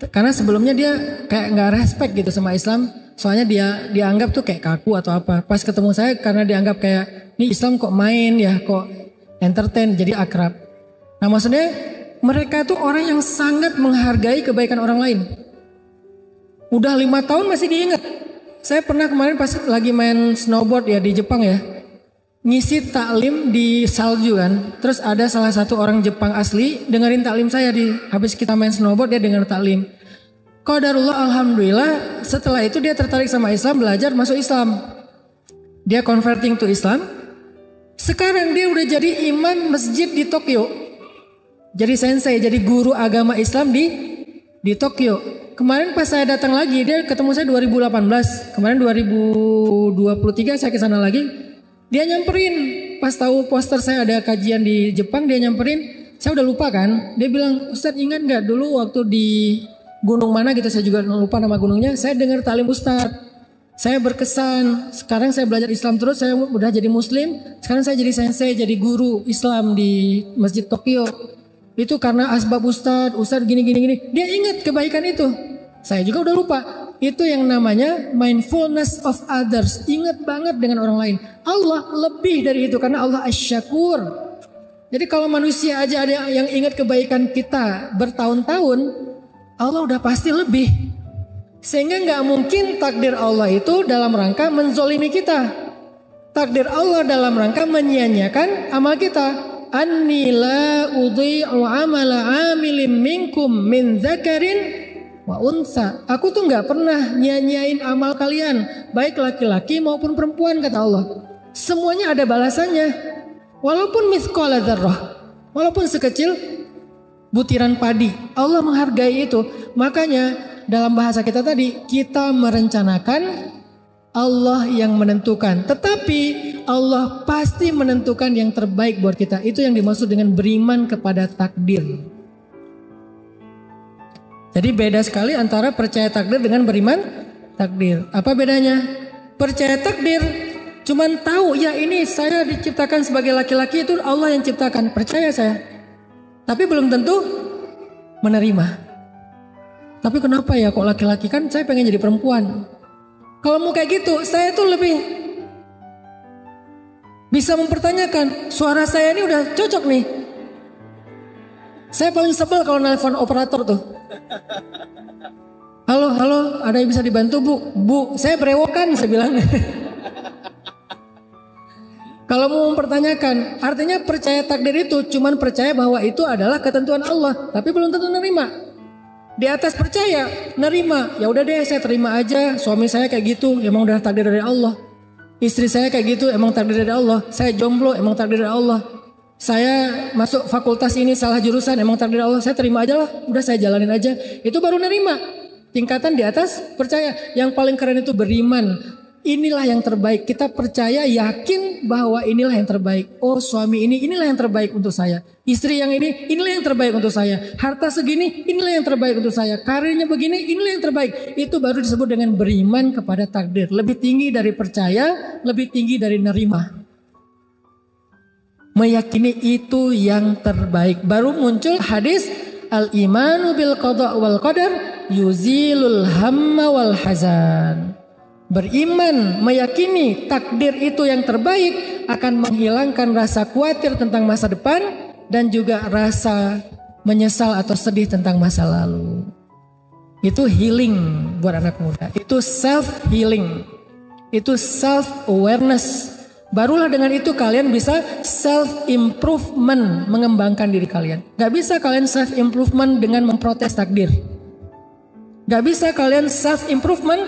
Karena sebelumnya dia kayak nggak respect gitu sama Islam. Soalnya dia dianggap tuh kayak kaku atau apa. Pas ketemu saya karena dianggap kayak, ini Islam kok main ya, kok entertain, jadi akrab. Nah maksudnya mereka tuh orang yang sangat menghargai kebaikan orang lain. Udah 5 tahun masih diingat. Saya pernah kemarin pas lagi main snowboard ya di Jepang ya. Ngisi taklim di salju kan. Terus ada salah satu orang Jepang asli dengerin taklim saya habis kita main snowboard, dia denger taklim. Qadarullah, alhamdulillah, setelah itu dia tertarik sama Islam, belajar masuk Islam. Dia converting to Islam. Sekarang dia udah jadi imam masjid di Tokyo. Jadi sensei, jadi guru agama Islam di Tokyo. Kemarin pas saya datang lagi, dia ketemu saya 2018. Kemarin 2023 saya ke sana lagi. Dia nyamperin, pas tahu poster saya ada kajian di Jepang, dia nyamperin. Saya udah lupa kan. Dia bilang, "Ustadz, ingat gak dulu waktu di gunung mana gitu, saya juga lupa nama gunungnya. Saya dengar taklim Ustadz. Saya berkesan. Sekarang saya belajar Islam terus, saya udah jadi muslim. Sekarang saya jadi sensei, jadi guru Islam di Masjid Tokyo. Itu karena asbab Ustadz gini. Dia ingat kebaikan itu. Saya juga udah lupa. Itu yang namanya mindfulness of others. Ingat banget dengan orang lain. Allah lebih dari itu karena Allah asy-syakur. Jadi kalau manusia aja ada yang ingat kebaikan kita bertahun-tahun, Allah udah pasti lebih. Sehingga nggak mungkin takdir Allah itu dalam rangka menzolimi kita. Takdir Allah dalam rangka menyia-nyiakan amal kita. Anni la udhi'u amala amilin minkum min dzakarin wa unsa. Aku tuh nggak pernah nyanyain amal kalian, baik laki-laki maupun perempuan, kata Allah. Semuanya ada balasannya. Walaupun mithqala dzarrah, walaupun sekecil butiran padi, Allah menghargai itu. Makanya dalam bahasa kita tadi, kita merencanakan, Allah yang menentukan. Tetapi Allah pasti menentukan yang terbaik buat kita. Itu yang dimaksud dengan beriman kepada takdir. Jadi beda sekali antara percaya takdir dengan beriman takdir. Apa bedanya? Percaya takdir cuman tahu, ya ini saya diciptakan sebagai laki-laki, itu Allah yang ciptakan. Percaya saya. Tapi belum tentu menerima. Tapi kenapa ya kok laki-laki, kan saya pengen jadi perempuan. Kalau mau kayak gitu, saya tuh lebih bisa mempertanyakan, suara saya ini udah cocok nih. Saya paling sebel kalau nelpon operator tuh. Halo Halo, halo, ada yang bisa dibantu Bu? Bu, saya berewokan, saya bilang. Kalau mau mempertanyakan, artinya percaya takdir itu cuman percaya bahwa itu adalah ketentuan Allah, tapi belum tentu nerima. Di atas percaya, nerima. Ya udah deh, saya terima aja. Suami saya kayak gitu, emang udah takdir dari Allah. Istri saya kayak gitu, emang takdir dari Allah. Saya jomblo, emang takdir dari Allah. Saya masuk fakultas ini salah jurusan, emang takdir dari Allah. Saya terima aja lah, udah saya jalanin aja. Itu baru nerima. Tingkatan di atas percaya. Yang paling keren itu beriman. Inilah yang terbaik. Kita percaya, yakin bahwa inilah yang terbaik. Oh, suami ini, inilah yang terbaik untuk saya. Istri yang ini, inilah yang terbaik untuk saya. Harta segini, inilah yang terbaik untuk saya. Karirnya begini, inilah yang terbaik. Itu baru disebut dengan beriman kepada takdir. Lebih tinggi dari percaya, lebih tinggi dari nerima. Meyakini itu yang terbaik. Baru muncul hadis al-imanu bil qada wal qadar yuzilul hamma wal hazan. Beriman, meyakini takdir itu yang terbaik akan menghilangkan rasa khawatir tentang masa depan dan juga rasa menyesal atau sedih tentang masa lalu. Itu healing buat anak muda. Itu self healing. Itu self awareness. Barulah dengan itu kalian bisa self improvement, mengembangkan diri kalian. Gak bisa kalian self improvement dengan memprotes takdir. Gak bisa kalian self improvement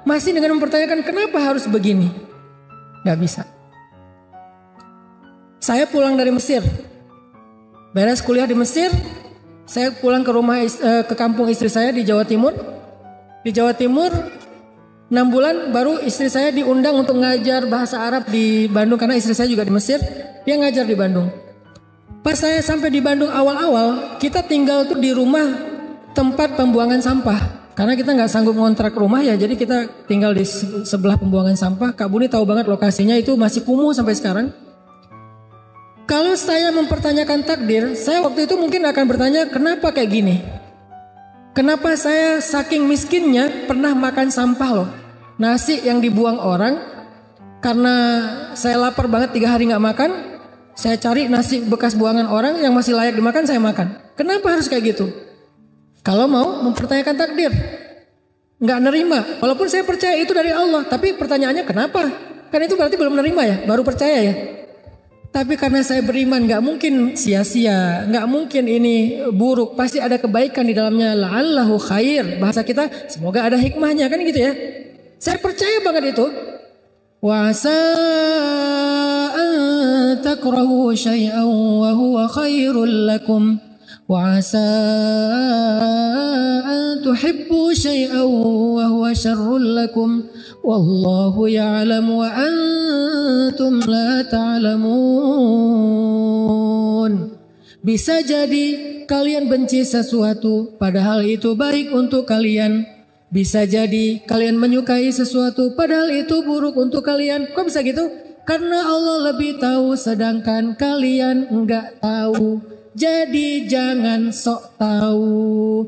masih dengan mempertanyakan kenapa harus begini. Gak bisa. Saya pulang dari Mesir. Beres kuliah di Mesir, saya pulang ke rumah ke kampung istri saya di Jawa Timur. Di Jawa Timur 6 bulan baru istri saya diundang untuk ngajar bahasa Arab di Bandung karena istri saya juga di Mesir. Dia ngajar di Bandung. Pas saya sampai di Bandung awal-awal, kita tinggal tuh di rumah tempat pembuangan sampah. Karena kita nggak sanggup ngontrak rumah ya, jadi kita tinggal di sebelah pembuangan sampah. Kak Buni tahu banget lokasinya, itu masih kumuh sampai sekarang. Kalau saya mempertanyakan takdir, saya waktu itu mungkin akan bertanya kenapa kayak gini. Kenapa saya saking miskinnya pernah makan sampah loh. Nasi yang dibuang orang, karena saya lapar banget 3 hari nggak makan, saya cari nasi bekas buangan orang yang masih layak dimakan, saya makan. Kenapa harus kayak gitu? Kalau mau mempertanyakan takdir, nggak nerima. Walaupun saya percaya itu dari Allah, tapi pertanyaannya kenapa? Kan itu berarti belum nerima ya, baru percaya ya. Tapi karena saya beriman, nggak mungkin sia-sia, nggak mungkin ini buruk. Pasti ada kebaikan di dalamnya. La'allahu khair. Bahasa kita, semoga ada hikmahnya kan gitu ya. Saya percaya banget itu. Wa asa an takrahu syai'an wa huwa khairul lakum. وعسى أن تحبوا شيئا وهو شر لكم والله يعلم وأنتم لا تعلمون. Bisa jadi kalian benci sesuatu padahal itu baik untuk kalian. Bisa jadi kalian menyukai sesuatu padahal itu buruk untuk kalian. Kok bisa gitu? Karena Allah lebih tahu sedangkan kalian enggak tahu. Jadi jangan sok tahu.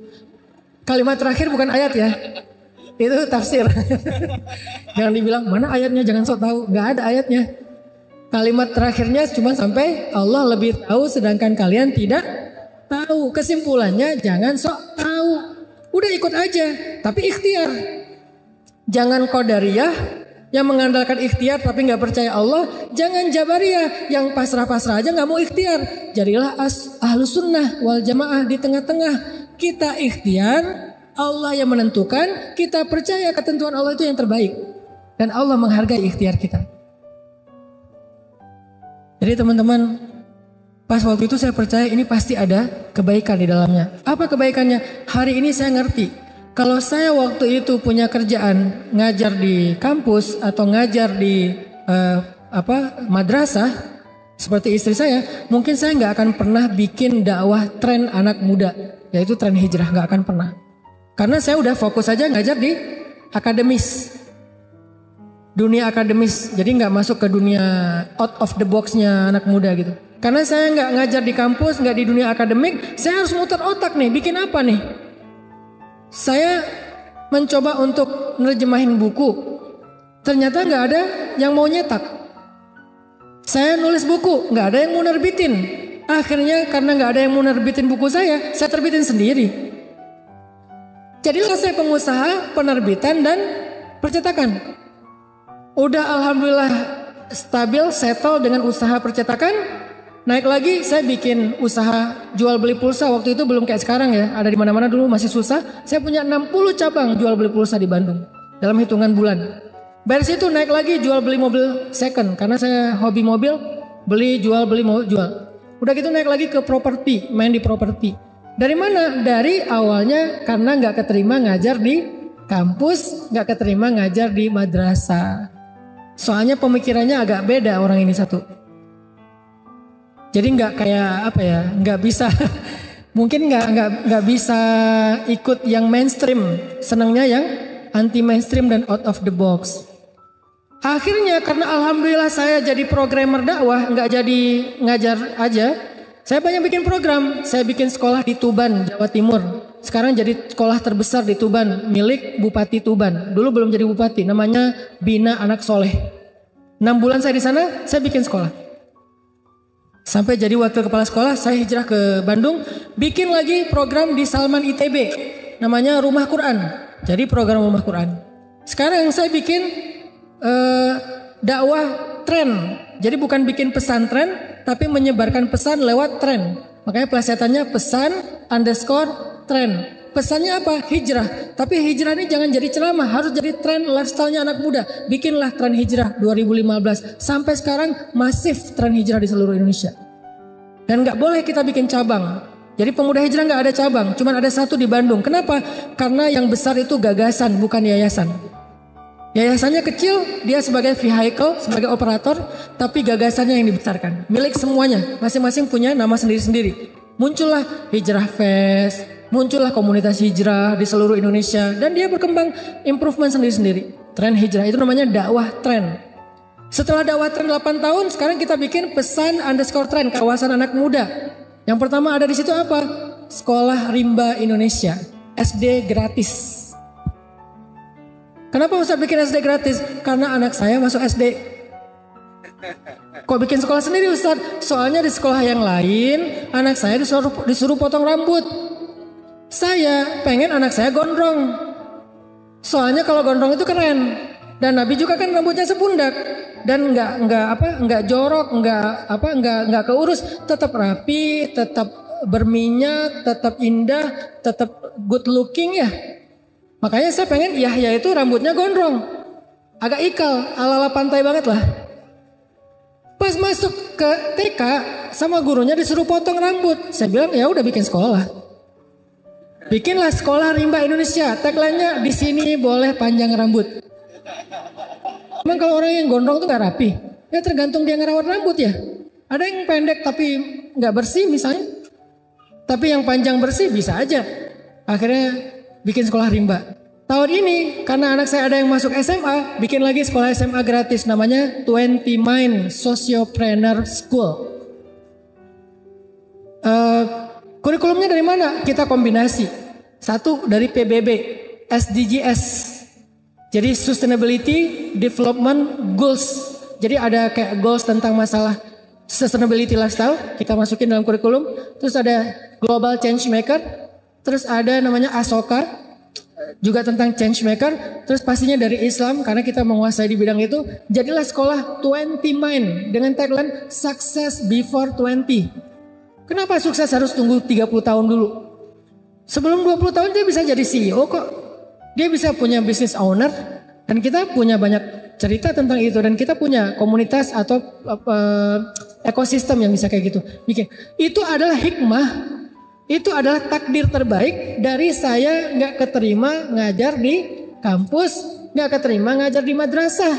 Kalimat terakhir bukan ayat ya. Itu tafsir. Jangan dibilang mana ayatnya jangan sok tahu. Gak ada ayatnya. Kalimat terakhirnya cuma sampai Allah lebih tahu sedangkan kalian tidak tahu. Kesimpulannya jangan sok tahu. Udah ikut aja. Tapi ikhtiar. Jangan qadariyah yang mengandalkan ikhtiar tapi nggak percaya Allah. Jangan jabariyah yang pasrah-pasrah aja nggak mau ikhtiar. Jadilah ahlus sunnah wal jamaah di tengah-tengah. Kita ikhtiar, Allah yang menentukan. Kita percaya ketentuan Allah itu yang terbaik. Dan Allah menghargai ikhtiar kita. Jadi teman-teman, pas waktu itu saya percaya ini pasti ada kebaikan di dalamnya. Apa kebaikannya? Hari ini saya ngerti. Kalau saya waktu itu punya kerjaan ngajar di kampus atau ngajar di madrasah seperti istri saya, mungkin saya nggak akan pernah bikin dakwah tren anak muda, yaitu tren hijrah, nggak akan pernah. Karena saya udah fokus aja ngajar di akademis, dunia akademis, jadi nggak masuk ke dunia out of the boxnya anak muda gitu. Karena saya nggak ngajar di kampus, nggak di dunia akademik, saya harus muter otak nih, bikin apa nih? Saya mencoba untuk nerjemahin buku. Ternyata nggak ada yang mau nyetak. Saya nulis buku, nggak ada yang mau nerbitin. Akhirnya karena nggak ada yang mau nerbitin buku saya terbitin sendiri. Jadilah saya pengusaha penerbitan dan percetakan. Udah alhamdulillah stabil, settle dengan usaha percetakan. Naik lagi saya bikin usaha jual beli pulsa. Waktu itu belum kayak sekarang ya, ada di mana-mana, dulu masih susah. Saya punya 60 cabang jual beli pulsa di Bandung dalam hitungan bulan. Dari situ naik lagi jual beli mobil second, karena saya hobi mobil, beli jual beli mau jual. Udah gitu naik lagi ke properti, main di properti. Dari mana? Dari awalnya karena nggak keterima ngajar di kampus, nggak keterima ngajar di madrasah. Soalnya pemikirannya agak beda orang ini satu. Jadi nggak kayak apa ya, nggak bisa, mungkin nggak bisa ikut yang mainstream, senangnya yang anti mainstream dan out of the box. Akhirnya karena alhamdulillah saya jadi programmer dakwah, nggak jadi ngajar aja, saya banyak bikin program. Saya bikin sekolah di Tuban, Jawa Timur. Sekarang jadi sekolah terbesar di Tuban, milik Bupati Tuban. Dulu belum jadi bupati, namanya Bina Anak Soleh. 6 bulan saya di sana, saya bikin sekolah. Sampai jadi wakil kepala sekolah, saya hijrah ke Bandung, bikin lagi program di Salman ITB, namanya Rumah Quran. Jadi program Rumah Quran. Sekarang saya bikin dakwah tren. Jadi bukan bikin pesantren, tapi menyebarkan pesan lewat tren. Makanya pelesetannya pesan _ tren. Pesannya apa? Hijrah. Tapi hijrah ini jangan jadi ceramah, harus jadi tren lifestyle-nya anak muda. Bikinlah tren hijrah 2015. Sampai sekarang masif tren hijrah di seluruh Indonesia. Dan gak boleh kita bikin cabang. Jadi pemuda hijrah gak ada cabang, cuma ada satu di Bandung. Kenapa? Karena yang besar itu gagasan, bukan yayasan. Yayasannya kecil, dia sebagai vehicle, sebagai operator, tapi gagasannya yang dibesarkan. Milik semuanya, masing-masing punya nama sendiri-sendiri. Muncullah Hijrah Fest, muncullah komunitas hijrah di seluruh Indonesia, dan dia berkembang improvement sendiri-sendiri. Tren hijrah itu namanya dakwah tren. Setelah dakwah tren 8 tahun, sekarang kita bikin pesan _ tren, kawasan anak muda. Yang pertama ada di situ apa? Sekolah Rimba Indonesia, SD gratis. Kenapa Ustaz bikin SD gratis? Karena anak saya masuk SD. Kok bikin sekolah sendiri Ustaz? Soalnya di sekolah yang lain, anak saya disuruh potong rambut. Saya pengen anak saya gondrong. Soalnya kalau gondrong itu keren. Dan Nabi juga kan rambutnya sepundak. Dan nggak jorok, nggak keurus, tetap rapi, tetap berminyak, tetap indah, tetap good looking ya. Makanya saya pengen Yahya itu rambutnya gondrong, agak ikal, ala-ala pantai banget lah. Pas masuk ke TK sama gurunya disuruh potong rambut, saya bilang ya udah bikin sekolah. Bikinlah sekolah Rimba Indonesia, tagline-nya di sini boleh panjang rambut. Emang kalau orang yang gondrong tuh gak rapi? Ya tergantung dia ngerawat rambut ya. Ada yang pendek tapi gak bersih misalnya. Tapi yang panjang bersih bisa aja. Akhirnya bikin sekolah Rimba. Tahun ini karena anak saya ada yang masuk SMA, bikin lagi sekolah SMA gratis namanya 20 Mind Sociopreneur School. Kurikulumnya dari mana? Kita kombinasi. Satu dari PBB, SDGs. Jadi Sustainability Development Goals. Jadi ada kayak goals tentang masalah sustainability lifestyle, kita masukin dalam kurikulum. Terus ada Global Change Maker. Terus ada namanya ASOKA, juga tentang change maker. Terus pastinya dari Islam, karena kita menguasai di bidang itu. Jadilah sekolah 20 Mind dengan tagline Success Before 20. Kenapa sukses harus tunggu 30 tahun dulu? Sebelum 20 tahun dia bisa jadi CEO kok. Dia bisa punya business owner. Dan kita punya banyak cerita tentang itu. Dan kita punya komunitas atau ekosistem yang bisa kayak gitu bikin. Itu adalah hikmah. Itu adalah takdir terbaik dari saya gak keterima ngajar di kampus, gak keterima ngajar di madrasah.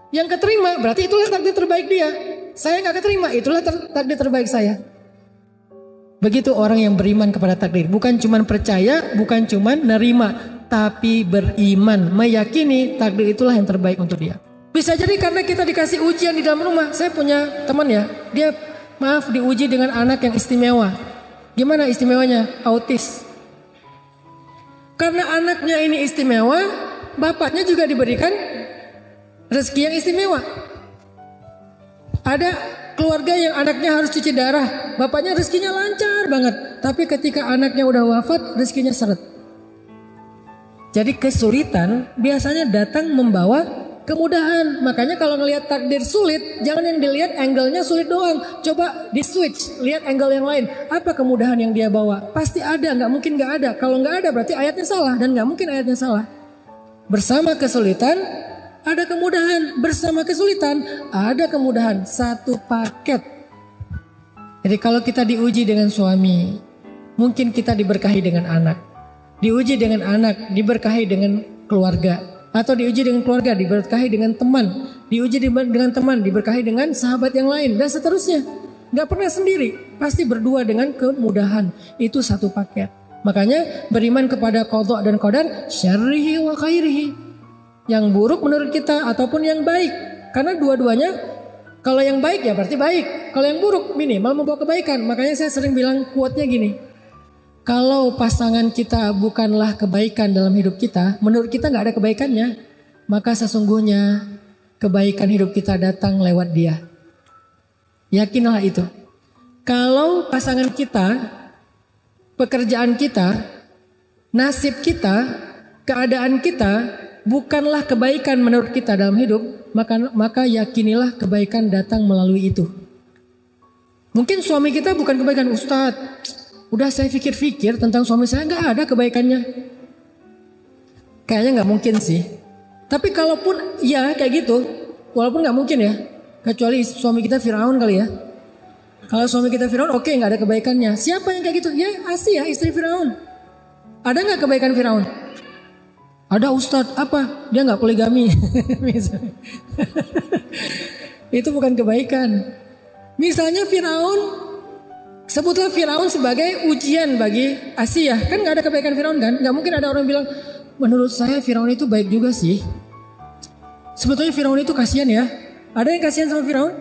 Yang keterima berarti itulah takdir terbaik dia. Saya gak keterima, itulah takdir terbaik saya. Begitu orang yang beriman kepada takdir. Bukan cuman percaya, bukan cuman nerima, tapi beriman, meyakini takdir itulah yang terbaik untuk dia. Bisa jadi karena kita dikasih ujian di dalam rumah. Saya punya teman ya, dia diuji dengan anak yang istimewa. Gimana istimewanya? Autis. Karena anaknya ini istimewa, bapaknya juga diberikan rezeki yang istimewa. Ada keluarga yang anaknya harus cuci darah, bapaknya rezekinya lancar banget. Tapi ketika anaknya udah wafat, rezekinya seret. Jadi kesulitan biasanya datang membawa kemudahan. Makanya kalau ngelihat takdir sulit, jangan yang dilihat angle-nya sulit doang. Coba di switch, lihat angle yang lain. Apa kemudahan yang dia bawa? Pasti ada, nggak mungkin nggak ada. Kalau nggak ada berarti ayatnya salah dan nggak mungkin ayatnya salah. Bersama kesulitan ada kemudahan, bersama kesulitan ada kemudahan. Satu paket. Jadi kalau kita diuji dengan suami, mungkin kita diberkahi dengan anak. Diuji dengan anak, diberkahi dengan keluarga. Atau diuji dengan keluarga, diberkahi dengan teman. Diuji dengan teman, diberkahi dengan sahabat yang lain. Dan seterusnya. Gak pernah sendiri. Pasti berdua dengan kemudahan. Itu satu paket. Makanya beriman kepada qadha dan qadar, syarrihi wa khairihi. Yang buruk menurut kita ataupun yang baik. Karena dua-duanya, kalau yang baik ya berarti baik. Kalau yang buruk minimal membawa kebaikan. Makanya saya sering bilang quote-nya gini. Kalau pasangan kita bukanlah kebaikan dalam hidup kita, menurut kita gak ada kebaikannya, maka sesungguhnya kebaikan hidup kita datang lewat dia. Yakinlah itu. Kalau pasangan kita, pekerjaan kita, nasib kita, keadaan kita bukanlah kebaikan menurut kita dalam hidup, maka yakinilah kebaikan datang melalui itu. Mungkin suami kita bukan kebaikan, Ustadz. Udah saya pikir-pikir tentang suami saya gak ada kebaikannya. Kayaknya gak mungkin sih. Tapi kalaupun ya kayak gitu, walaupun gak mungkin ya. Kecuali suami kita Firaun kali ya. Kalau suami kita Firaun oke, gak ada kebaikannya. Siapa yang kayak gitu? Ya Asia istri Firaun. Ada gak kebaikan Firaun? Ada Ustadz, apa? Dia gak poligami. Itu bukan kebaikan. Misalnya Firaun, sebutlah Firaun sebagai ujian bagi Asia. Kan gak ada kebaikan Firaun kan? Gak mungkin ada orang bilang, menurut saya Firaun itu baik juga sih. Sebetulnya Firaun itu kasihan ya. Ada yang kasihan sama Firaun?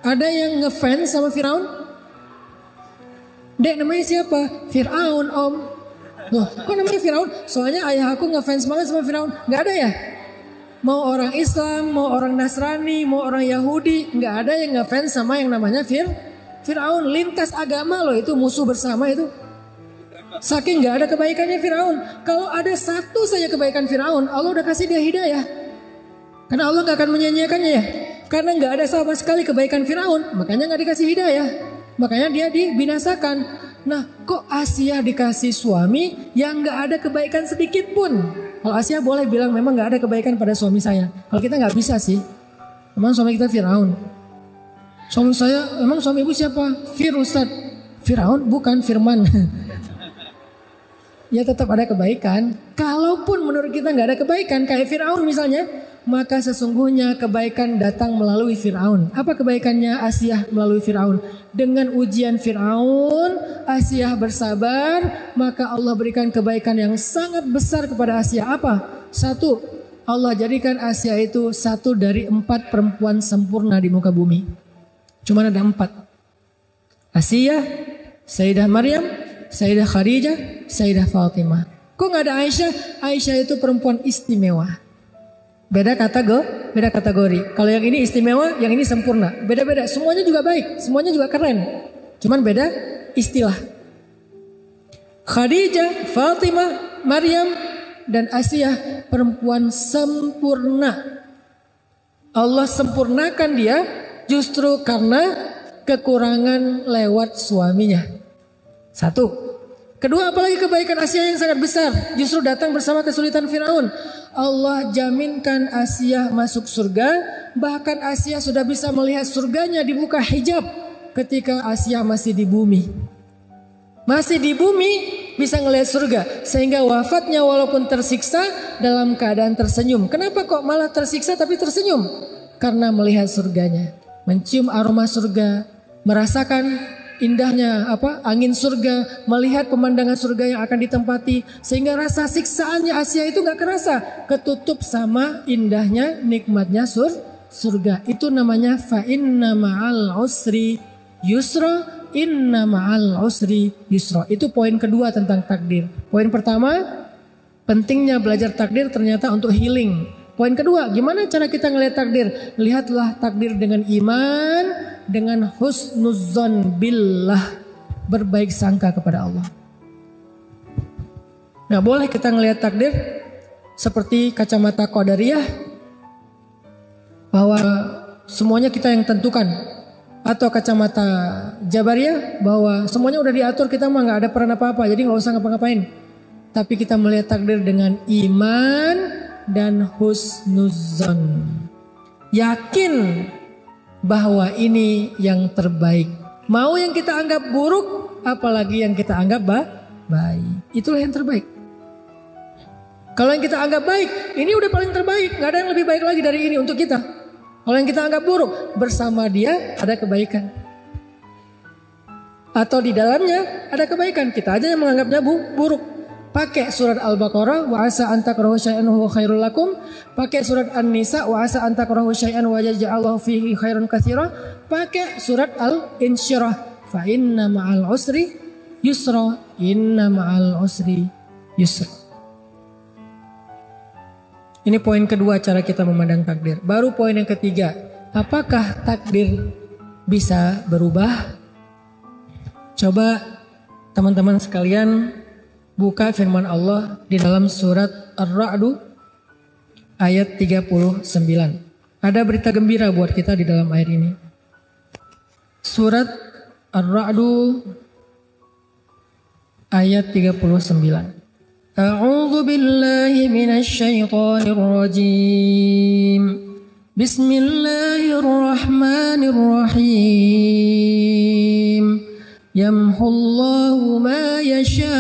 Ada yang ngefans sama Firaun? Dek namanya siapa? Firaun om. Loh kok namanya Firaun? Soalnya ayah aku ngefans banget sama Firaun. Gak ada ya? Mau orang Islam, mau orang Nasrani, mau orang Yahudi. Gak ada yang ngefans sama yang namanya Firaun. Lintas agama loh, itu musuh bersama itu. Saking gak ada kebaikannya Firaun. Kalau ada satu saja kebaikan Firaun, Allah udah kasih dia hidayah. Karena Allah gak akan menyanyiakannya ya. Karena gak ada sama sekali kebaikan Firaun, makanya gak dikasih hidayah. Makanya dia dibinasakan. Nah kok Asia dikasih suami yang gak ada kebaikan sedikit pun. Kalau Asia boleh bilang memang gak ada kebaikan pada suami saya. Kalau kita gak bisa sih. Memang suami kita Firaun. Suami saya, emang suami ibu siapa? Ustaz. Firaun bukan Firman. Ya tetap ada kebaikan. Kalaupun menurut kita gak ada kebaikan, kayak Firaun misalnya, maka sesungguhnya kebaikan datang melalui Firaun. Apa kebaikannya Asia melalui Firaun? Dengan ujian Firaun, Asia bersabar, maka Allah berikan kebaikan yang sangat besar kepada Asia. Apa? Satu, Allah jadikan Asia itu satu dari 4 perempuan sempurna di muka bumi. Cuma ada 4. Asia, Sayyidah Maryam, Sayyidah Khadijah, Sayyidah Fatimah. Kok gak ada Aisyah? Aisyah itu perempuan istimewa. Beda kategori. Kalau yang ini istimewa, yang ini sempurna. Beda-beda. Semuanya juga baik, semuanya juga keren. Cuman beda istilah. Khadijah, Fatimah, Maryam, dan Asia perempuan sempurna. Allah sempurnakan dia justru karena kekurangan lewat suaminya. Satu. Kedua, apalagi kebaikan Asia yang sangat besar justru datang bersama kesulitan Firaun. Allah jaminkan Asia masuk surga. Bahkan Asia sudah bisa melihat surganya dibuka hijab ketika Asia masih di bumi. Masih di bumi bisa ngelihat surga. Sehingga wafatnya walaupun tersiksa dalam keadaan tersenyum. Kenapa kok malah tersiksa tapi tersenyum? Karena melihat surganya. Mencium aroma surga, merasakan indahnya angin surga, melihat pemandangan surga yang akan ditempati, sehingga rasa siksaannya Asia itu gak kerasa, ketutup sama indahnya nikmatnya surga. Itu namanya fa inna ma'al usri yusra, inna ma'al usri yusra. Itu poin kedua tentang takdir. Poin pertama, pentingnya belajar takdir ternyata untuk healing. Poin kedua, gimana cara kita ngelihat takdir? Lihatlah takdir dengan iman, dengan husnuzzon billah, berbaik sangka kepada Allah. Nggak boleh kita ngelihat takdir seperti kacamata qadariyah bahwa semuanya kita yang tentukan, atau kacamata jabariyah bahwa semuanya udah diatur, kita mah nggak ada peran apa-apa, jadi nggak usah ngapa-ngapain. Tapi kita melihat takdir dengan iman dan husnuzon, yakin bahwa ini yang terbaik. Mau yang kita anggap buruk, apalagi yang kita anggap baik, itulah yang terbaik. Kalau yang kita anggap baik, ini udah paling terbaik, nggak ada yang lebih baik lagi dari ini untuk kita. Kalau yang kita anggap buruk, bersama dia ada kebaikan, atau di dalamnya ada kebaikan, kita aja yang menganggapnya buruk. Pakai surat Al-Baqarah, wa asa an takrahu syai'an huwa khairul lakum. Pakai surat An-Nisa, wa asa an takrahu syai'an wa yaj'alallahu fihi khairan katsira. Pakai surat Al-Insyirah, fa inna ma'al usri yusra, inna ma'al usri yusra. Ini poin kedua cara kita memandang takdir. Baru poin yang ketiga, apakah takdir bisa berubah? Coba teman-teman sekalian buka firman Allah di dalam surat Ar-Ra'd ayat 39. Ada berita gembira buat kita di dalam ayat ini. Surat Ar-Ra'd ayat 39. A'udzu billahi minasy syaithanir rajim. Bismillahirrahmanirrahim. Yamhullahu ma yasha'u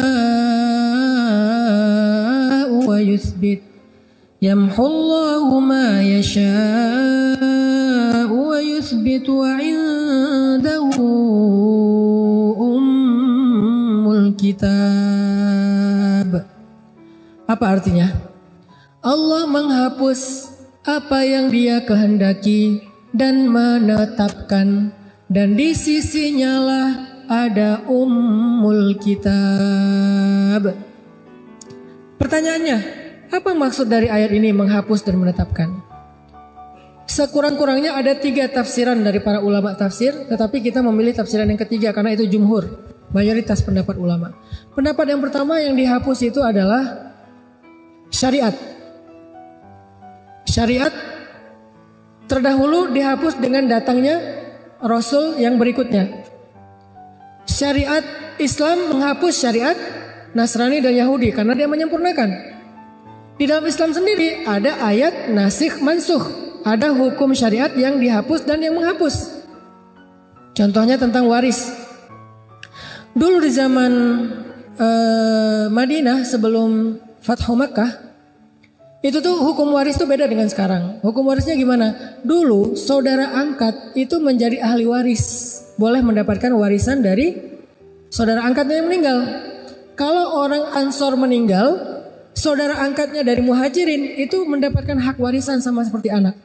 wa yuthbit. Yamhullahu ma yasha'u wa yuthbit wa 'indahu ummul kitab. Apa artinya? Allah menghapus apa yang Dia kehendaki dan menetapkan, dan di sisinya lah ada ummul kitab. Pertanyaannya, apa maksud dari ayat ini menghapus dan menetapkan? Sekurang-kurangnya ada 3 tafsiran dari para ulama tafsir, tetapi kita memilih tafsiran yang ketiga karena itu jumhur, mayoritas pendapat ulama. Pendapat yang pertama yang dihapus itu adalah syariat. Syariat terdahulu dihapus dengan datangnya Rasul yang berikutnya. Syariat Islam menghapus syariat Nasrani dan Yahudi karena dia menyempurnakan. Di dalam Islam sendiri ada ayat nasikh mansukh, ada hukum syariat yang dihapus dan yang menghapus. Contohnya tentang waris. Dulu di zaman Madinah sebelum Fathu Makkah, itu tuh hukum waris tuh beda dengan sekarang. Hukum warisnya gimana? Dulu saudara angkat itu menjadi ahli waris, boleh mendapatkan warisan dari saudara angkatnya yang meninggal. Kalau orang Ansor meninggal, saudara angkatnya dari Muhajirin itu mendapatkan hak warisan sama seperti anak.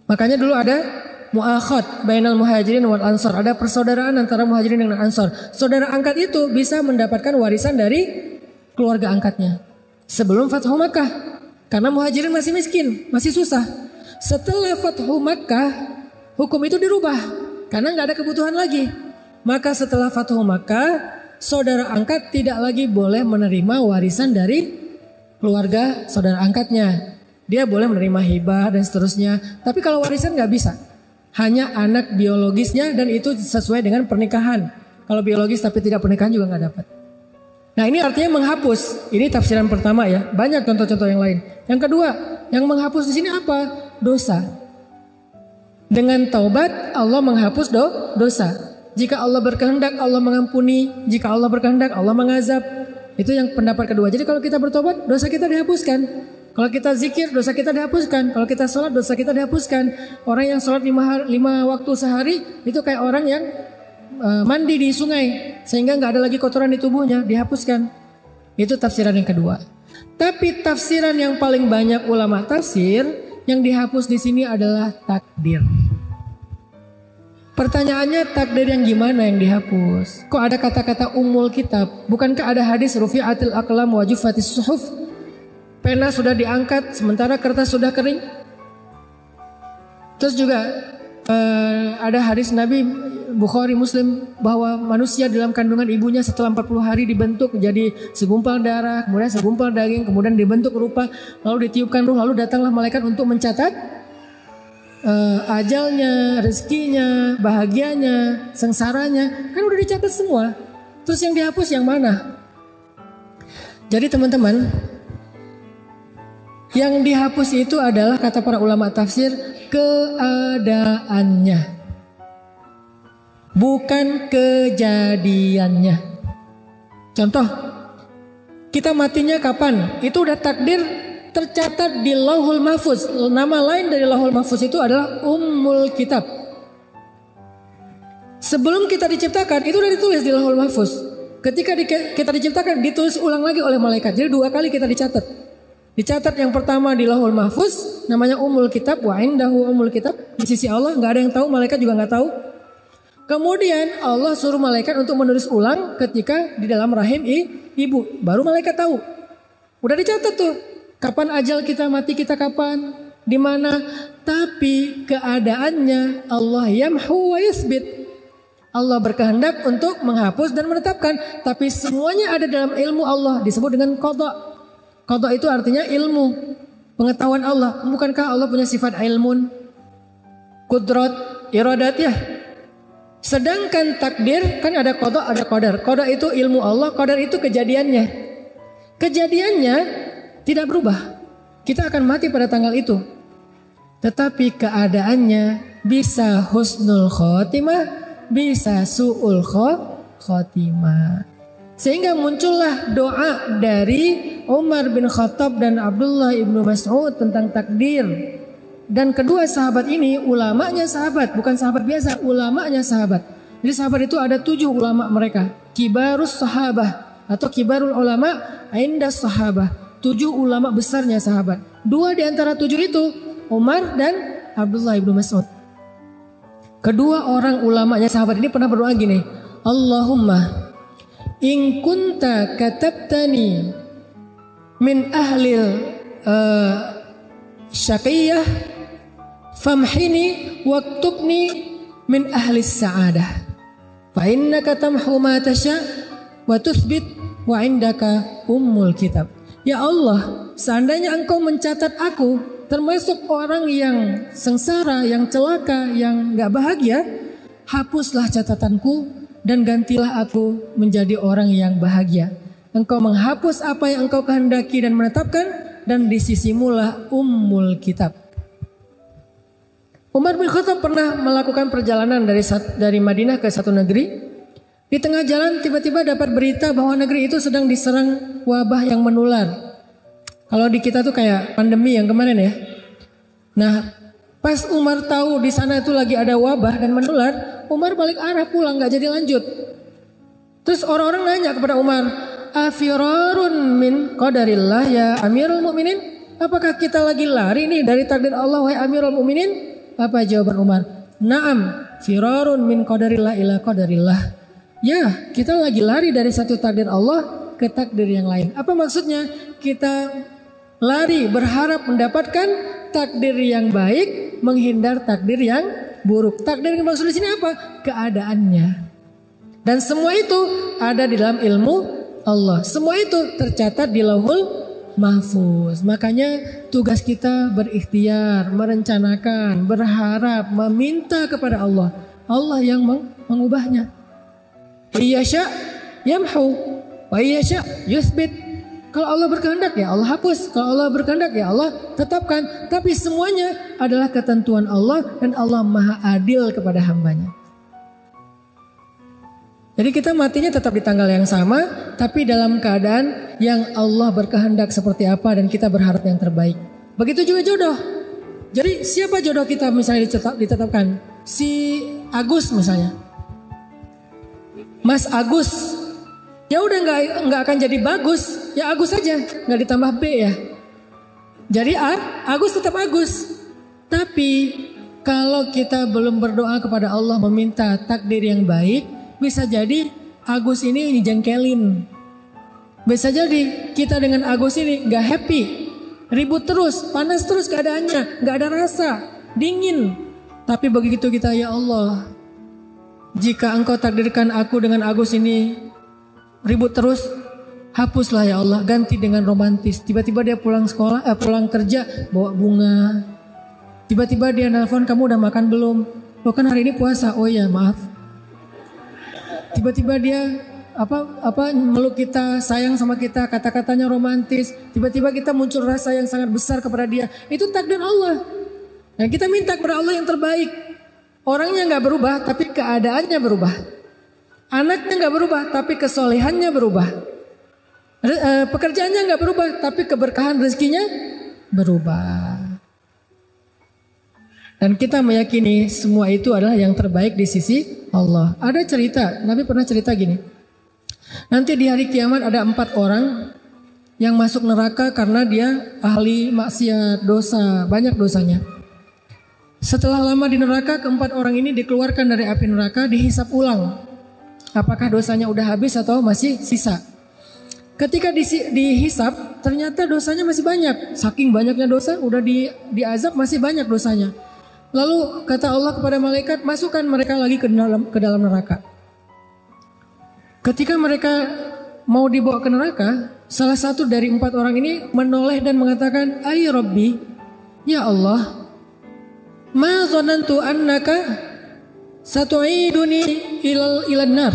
Makanya dulu ada mu'akhad bainal Muhajirin wal Ansor, ada persaudaraan antara Muhajirin dan Ansor. Saudara angkat itu bisa mendapatkan warisan dari keluarga angkatnya sebelum Fathu Makkah, karena Muhajirin masih miskin, masih susah. Setelah Fathu Makkah, hukum itu dirubah karena nggak ada kebutuhan lagi. Maka setelah Fathu Makkah, saudara angkat tidak lagi boleh menerima warisan dari keluarga saudara angkatnya. Dia boleh menerima hibah dan seterusnya. Tapi kalau warisan nggak bisa, hanya anak biologisnya, dan itu sesuai dengan pernikahan. Kalau biologis tapi tidak pernikahan juga nggak dapat. Nah, ini artinya menghapus. Ini tafsiran pertama ya. Banyak contoh-contoh yang lain. Yang kedua, yang menghapus di sini apa? Dosa. Dengan taubat Allah menghapus dosa. Jika Allah berkehendak Allah mengampuni. Jika Allah berkehendak Allah mengazab. Itu yang pendapat kedua. Jadi kalau kita bertobat dosa kita dihapuskan. Kalau kita zikir dosa kita dihapuskan. Kalau kita sholat dosa kita dihapuskan. Orang yang sholat 5 waktu sehari itu kayak orang yang mandi di sungai sehingga nggak ada lagi kotoran di tubuhnya, dihapuskan. Itu tafsiran yang kedua. Tapi tafsiran yang paling banyak ulama tafsir yang dihapus di sini adalah takdir. Pertanyaannya, takdir yang gimana yang dihapus? Kok ada kata-kata umul kitab? Bukankah ada hadis rufi'atil aqlam wa juffatis suhuf? Pena sudah diangkat sementara kertas sudah kering. Terus juga ada hadis Nabi Bukhari Muslim bahwa manusia dalam kandungan ibunya setelah 40 hari dibentuk menjadi segumpal darah, kemudian segumpal daging, kemudian dibentuk rupa, lalu ditiupkan ruh, lalu datanglah malaikat untuk mencatat ajalnya, rezekinya, bahagianya, sengsaranya, kan udah dicatat semua. Terus yang dihapus yang mana? Jadi teman-teman, yang dihapus itu adalah kata para ulama tafsir keadaannya, bukan kejadiannya. Contoh, kita matinya kapan? Itu udah takdir tercatat di Lauhul Mahfuz. Nama lain dari Lauhul Mahfuz itu adalah Ummul Kitab. Sebelum kita diciptakan itu udah ditulis di Lauhul Mahfuz. Ketika kita diciptakan ditulis ulang lagi oleh malaikat. Jadi 2 kali kita dicatat. Dicatat yang pertama di Lauhul Mahfuz, namanya Ummul Kitab, wa indahu Ummul Kitab. Di sisi Allah nggak ada yang tahu, malaikat juga nggak tahu. Kemudian Allah suruh malaikat untuk menulis ulang ketika di dalam rahim ibu. Baru malaikat tahu. Udah dicatat tuh. Kapan ajal kita, mati kita kapan, di mana. Tapi keadaannya Allah yamhu wa yusbit. Allah berkehendak untuk menghapus dan menetapkan. Tapi semuanya ada dalam ilmu Allah. Disebut dengan qada. Qada itu artinya ilmu, pengetahuan Allah. Bukankah Allah punya sifat ilmun, kudrat, iradat ya? Sedangkan takdir kan ada qada, ada qadar. Qada itu ilmu Allah, qadar itu kejadiannya. Kejadiannya tidak berubah. Kita akan mati pada tanggal itu. Tetapi keadaannya bisa husnul khotimah, bisa su'ul khotimah. Sehingga muncullah doa dari Umar bin Khattab dan Abdullah ibnu Mas'ud tentang takdir. Dan kedua sahabat ini ulamanya sahabat, bukan sahabat biasa, ulamanya sahabat. Jadi sahabat itu ada 7 ulama mereka. Kibarus sahabah atau kibarul ulama indas sahabah. 7 ulama besarnya sahabat. 2 di antara 7 itu Umar dan Abdullah ibnu Mas'ud. Kedua orang ulamanya sahabat ini pernah berdoa gini, Allahumma in kunta katabtani min ahlil syaqiyah famhini waktubni min ahli sa'adah fa innaka tamhu ma tasha wa tuthbit wa indaka ummul kitab. Ya Allah, seandainya engkau mencatat aku termasuk orang yang sengsara, yang celaka, yang gak bahagia, hapuslah catatanku dan gantilah aku menjadi orang yang bahagia. Engkau menghapus apa yang engkau kehendaki dan menetapkan, dan di sisimulah ummul kitab. Umar bin Khattab pernah melakukan perjalanan dari Madinah ke satu negeri. Di tengah jalan tiba-tiba dapat berita bahwa negeri itu sedang diserang wabah yang menular. Kalau di kita tuh kayak pandemi yang kemarin ya. Nah, pas Umar tahu di sana itu lagi ada wabah dan menular, Umar balik arah pulang, nggak jadi lanjut. Terus orang-orang nanya kepada Umar, afirarun min qadarillah ya Amirul Mukminin? Apakah kita lagi lari nih dari takdir Allah wahai Amirul Mukminin? Apa jawaban Umar? Naam, firarun min qadarillah ila qadarillah. Ya, kita lagi lari dari satu takdir Allah ke takdir yang lain. Apa maksudnya? Kita lari berharap mendapatkan takdir yang baik, menghindar takdir yang buruk. Takdir yang maksud di sini apa? Keadaannya. Dan semua itu ada di dalam ilmu Allah. Semua itu tercatat di Lauhul Mahfuz. Makanya tugas kita berikhtiar, merencanakan, berharap, meminta kepada Allah. Allah yang mengubahnya. Iyasya yamhu wa iyasya yusbit. Kalau Allah berkehendak ya Allah hapus. Kalau Allah berkehendak ya Allah tetapkan. Tapi semuanya adalah ketentuan Allah dan Allah maha adil kepada hambanya. Jadi kita matinya tetap di tanggal yang sama, tapi dalam keadaan yang Allah berkehendak seperti apa dan kita berharap yang terbaik. Begitu juga jodoh. Jadi siapa jodoh kita misalnya ditetapkan? Si Agus misalnya. Mas Agus. Ya udah nggak akan jadi bagus, ya Agus saja, nggak ditambah B ya. Jadi Agus tetap Agus. Tapi kalau kita belum berdoa kepada Allah meminta takdir yang baik, bisa jadi Agus ini dijengkelin. Bisa jadi kita dengan Agus ini nggak happy, ribut terus, panas terus keadaannya, nggak ada rasa, dingin. Tapi begitu kita ya Allah, jika engkau takdirkan aku dengan Agus ini ribut terus, hapuslah ya Allah, ganti dengan romantis. Tiba-tiba dia pulang kerja bawa bunga. Tiba-tiba dia nelpon, kamu udah makan belum? Loh kan hari ini puasa. Oh ya maaf. Tiba-tiba dia meluk kita, sayang sama kita, kata-katanya romantis. Tiba-tiba kita muncul rasa yang sangat besar kepada dia. Itu takdir Allah. Dan kita minta kepada Allah yang terbaik. Orangnya nggak berubah, tapi keadaannya berubah. Anaknya nggak berubah, tapi kesolehannya berubah. Pekerjaannya nggak berubah, tapi keberkahan rezekinya berubah. Dan kita meyakini semua itu adalah yang terbaik di sisi Allah. Ada cerita, Nabi pernah cerita gini. Nanti di hari kiamat ada 4 orang yang masuk neraka karena dia ahli maksiat, dosa, banyak dosanya. Setelah lama di neraka, keempat orang ini dikeluarkan dari api neraka, dihisap ulang. Apakah dosanya udah habis atau masih sisa? Ketika dihisap, ternyata dosanya masih banyak. Saking banyaknya dosa, udah diazab masih banyak dosanya. Lalu kata Allah kepada malaikat, masukkan mereka lagi ke dalam neraka. Ketika mereka mau dibawa ke neraka, salah satu dari 4 orang ini menoleh dan mengatakan, "Ay Rabbi, ya Allah, ma zanantu annaka satu'iduni ilan nar."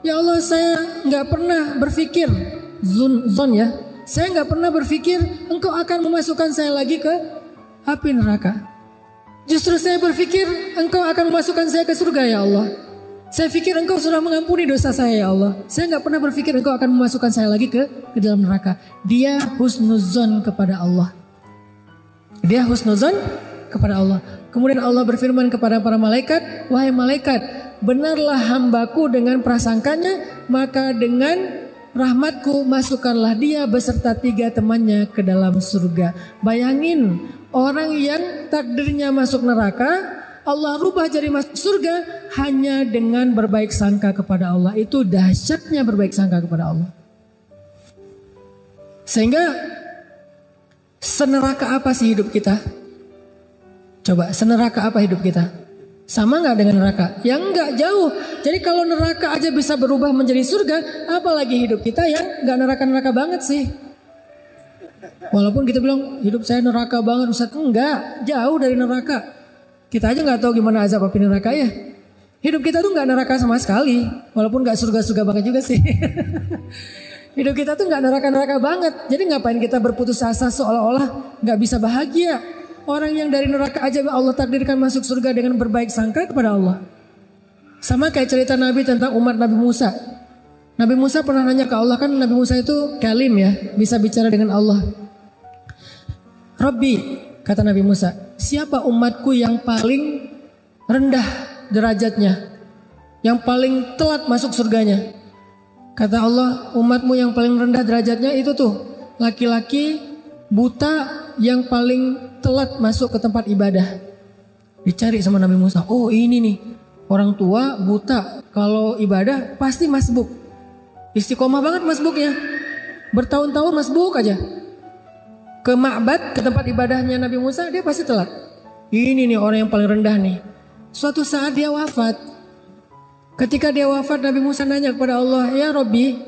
Ya Allah, saya nggak pernah berpikir, zon ya, saya nggak pernah berpikir engkau akan memasukkan saya lagi ke api neraka. Justru saya berpikir engkau akan memasukkan saya ke surga ya Allah. Saya pikir engkau sudah mengampuni dosa saya ya Allah. Saya nggak pernah berpikir engkau akan memasukkan saya lagi ke dalam neraka. Dia husnuzon kepada Allah. Dia husnuzon kepada Allah. Kemudian Allah berfirman kepada para malaikat, wahai malaikat, benarlah hambaku dengan prasangkanya, maka dengan rahmatku masukkanlah dia beserta 3 temannya ke dalam surga. Bayangin, orang yang takdirnya masuk neraka, Allah rubah jadi masuk surga hanya dengan berbaik sangka kepada Allah. Itu dahsyatnya berbaik sangka kepada Allah. Sehingga seneraka apa sih hidup kita? Coba, seneraka apa hidup kita? Sama nggak dengan neraka? Yang nggak jauh. Jadi kalau neraka aja bisa berubah menjadi surga, apalagi hidup kita yang nggak neraka-neraka banget sih. Walaupun kita bilang hidup saya neraka banget Ustaz, enggak, jauh dari neraka. Kita aja nggak tahu gimana azab api neraka ya. Hidup kita tuh nggak neraka sama sekali, walaupun nggak surga-surga banget juga sih. Hidup kita tuh nggak neraka-neraka banget. Jadi ngapain kita berputus asa seolah-olah nggak bisa bahagia? Orang yang dari neraka aja Allah takdirkan masuk surga dengan berbaik sangka kepada Allah. Sama kayak cerita Nabi tentang umat Nabi Musa. Nabi Musa pernah nanya ke Allah, kan Nabi Musa itu kalim ya, bisa bicara dengan Allah. Rabbi, kata Nabi Musa, siapa umatku yang paling rendah derajatnya, yang paling telat masuk surganya? Kata Allah, umatmu yang paling rendah derajatnya itu tuh laki-laki buta yang paling telat masuk ke tempat ibadah. Dicari sama Nabi Musa, oh ini nih, orang tua buta kalau ibadah pasti masbuk. Istiqomah banget masbuknya, bertahun-tahun masbuk aja. Ke ma'bad, ke tempat ibadahnya Nabi Musa, dia pasti telat. Ini nih orang yang paling rendah nih. Suatu saat dia wafat. Ketika dia wafat, Nabi Musa nanya kepada Allah, ya Rabbi,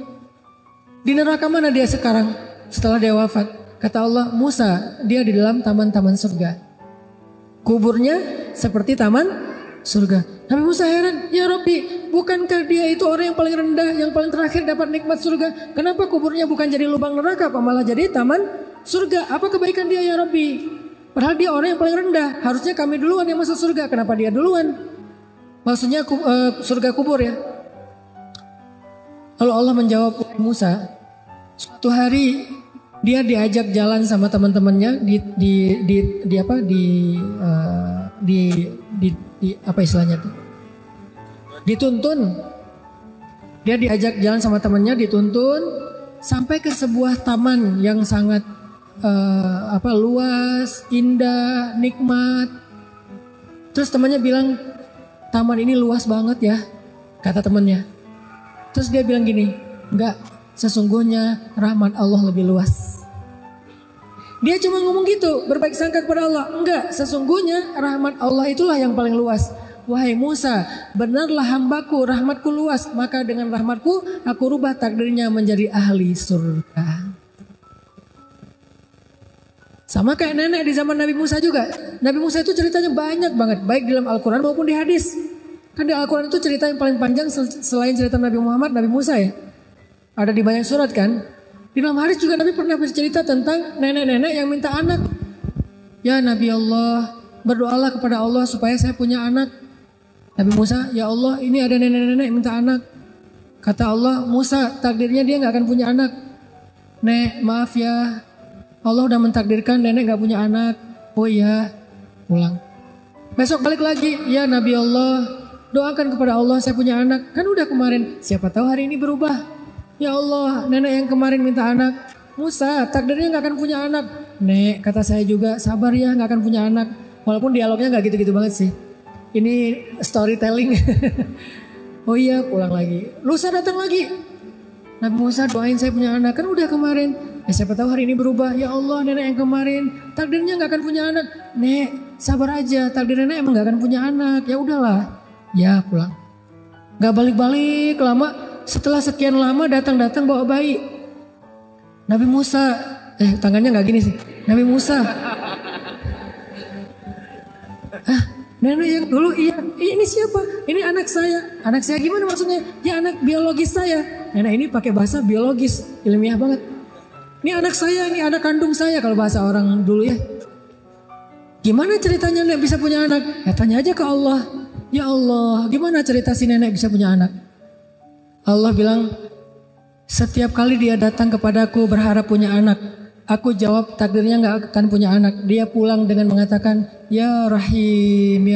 di neraka mana dia sekarang setelah dia wafat? Kata Allah, Musa, dia di dalam taman-taman surga. Kuburnya seperti taman surga. Nabi Musa heran, ya Rabbi, bukankah dia itu orang yang paling rendah, yang paling terakhir dapat nikmat surga? Kenapa kuburnya bukan jadi lubang neraka, Pak, malah jadi taman surga? Apa kebaikan dia ya Rabbi? Padahal dia orang yang paling rendah. Harusnya kami duluan yang masuk surga. Kenapa dia duluan? Maksudnya surga kubur ya. Lalu Allah menjawab Musa, suatu hari dia diajak jalan sama teman-temannya apa istilahnya tuh? Dituntun. Dia diajak jalan sama temannya, dituntun sampai ke sebuah taman yang sangat luas, indah, nikmat. Terus temannya bilang, taman ini luas banget ya, kata temannya. Terus dia bilang gini, enggak, sesungguhnya rahmat Allah lebih luas. Dia cuma ngomong gitu, berbaik sangka kepada Allah. Enggak, sesungguhnya rahmat Allah itulah yang paling luas. wahai Musa, benarlah hambaku, rahmatku luas, maka dengan rahmatku aku rubah takdirnya menjadi ahli surga. Sama kayak nenek di zaman Nabi Musa juga. Nabi Musa itu ceritanya banyak banget, baik dalam Al-Quran maupun di hadis. Kan di Al-Quran itu cerita yang paling panjang selain cerita Nabi Muhammad, Nabi Musa ya. Ada di banyak surat kan. Di dalam hadis juga Nabi pernah bercerita tentang nenek-nenek yang minta anak. Ya Nabi Allah, berdoalah kepada Allah supaya saya punya anak. Nabi Musa, ya Allah ini ada nenek-nenek minta anak. Kata Allah, Musa takdirnya dia gak akan punya anak. Nek maaf ya, Allah udah mentakdirkan nenek gak punya anak. Oh iya, pulang. Besok balik lagi, ya Nabi Allah, doakan kepada Allah saya punya anak. Kan udah kemarin, siapa tahu hari ini berubah. Ya Allah, nenek yang kemarin minta anak. Musa, takdirnya gak akan punya anak. Nek, kata saya juga, sabar ya gak akan punya anak. Walaupun dialognya gak gitu-gitu banget sih. Ini storytelling. Oh iya, pulang lagi. Lusa datang lagi. Nabi Musa doain saya punya anak. Kan udah kemarin. Ya siapa tahu hari ini berubah. Ya Allah, nenek yang kemarin takdirnya gak akan punya anak. Nek, sabar aja. Takdir nenek emang gak akan punya anak. Ya udahlah. Ya pulang. Gak balik-balik lama. Setelah sekian lama datang-datang bawa bayi. Nabi Musa. Tangannya gak gini sih. Nabi Musa. Nenek yang dulu iya. Ini siapa? Ini anak saya. Anak saya gimana maksudnya? Ya anak biologis saya. Nenek ini pakai bahasa biologis. Ilmiah banget. Ini anak saya, ini anak kandung saya kalau bahasa orang dulu ya. Gimana ceritanya nenek bisa punya anak? Ya tanya aja ke Allah. Ya Allah, gimana cerita si nenek bisa punya anak? Allah bilang, setiap kali dia datang kepadaku berharap punya anak, aku jawab takdirnya gak akan punya anak. Dia pulang dengan mengatakan, Ya Rahim,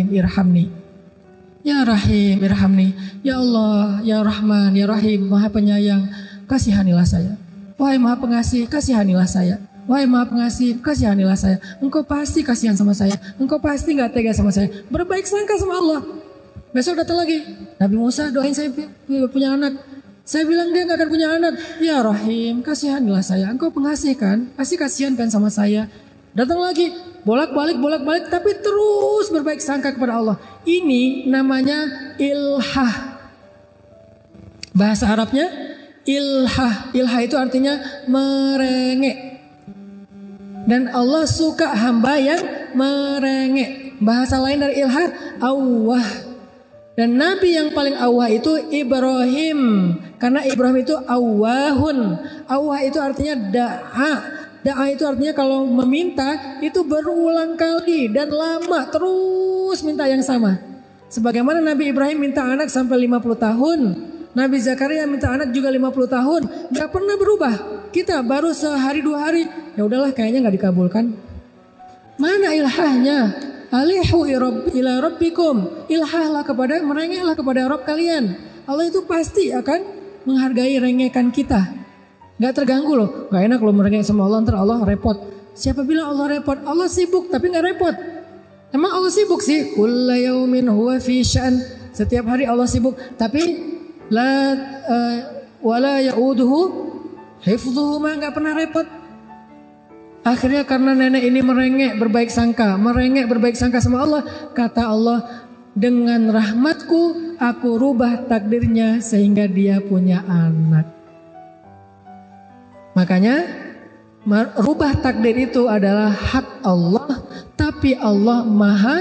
irhamni. Ya Rahim, irhamni. Ya Allah, Ya Rahman, Ya Rahim, Maha Penyayang, kasihanilah saya. Wahai Maha Pengasih, kasihanilah saya. Wahai Maha Pengasih, kasihanilah saya. Engkau pasti kasihan sama saya. Engkau pasti gak tega sama saya. Berbaik sangka sama Allah. Besok datang lagi. Nabi Musa doain saya punya anak. Saya bilang dia gak akan punya anak. Ya Rahim, kasihanilah saya. Engkau pengasih kan? Pasti kasihan kan sama saya. Datang lagi. Bolak-balik, tapi terus berbaik sangka kepada Allah. Ini namanya ilhah. Bahasa Arabnya ilhah. Ilhah itu artinya merengek. Dan Allah suka hamba yang merengek. Bahasa lain dari ilhah, awwah. Dan Nabi yang paling awwah itu Ibrahim. Karena Ibrahim itu awwahun. Awwah itu artinya da'a. Da'a itu artinya kalau meminta itu berulang kali dan lama terus minta yang sama. Sebagaimana Nabi Ibrahim minta anak sampai 50 tahun. Nabi Zakaria minta anak juga 50 tahun. Gak pernah berubah. Kita baru sehari 2 hari. Ya udahlah kayaknya gak dikabulkan. Mana ilhahnya? Alihu ila rabbikum. Ilhahlah kepada, merengeklah kepada Rabb kalian. Allah itu pasti akan menghargai rengekan kita. Gak terganggu loh. Gak enak loh merengek sama Allah, ntar Allah repot. Siapa bilang Allah repot? Allah sibuk tapi gak repot. Emang Allah sibuk sih? Kulla yaumin huwa fi sya'an. Setiap hari Allah sibuk. Tapi wala ya'uduhu hifdhuhu, mah gak pernah repot. Akhirnya karena nenek ini merengek berbaik sangka sama Allah. Kata Allah, dengan rahmatku aku rubah takdirnya sehingga dia punya anak. Makanya rubah takdir itu adalah hak Allah. Tapi Allah maha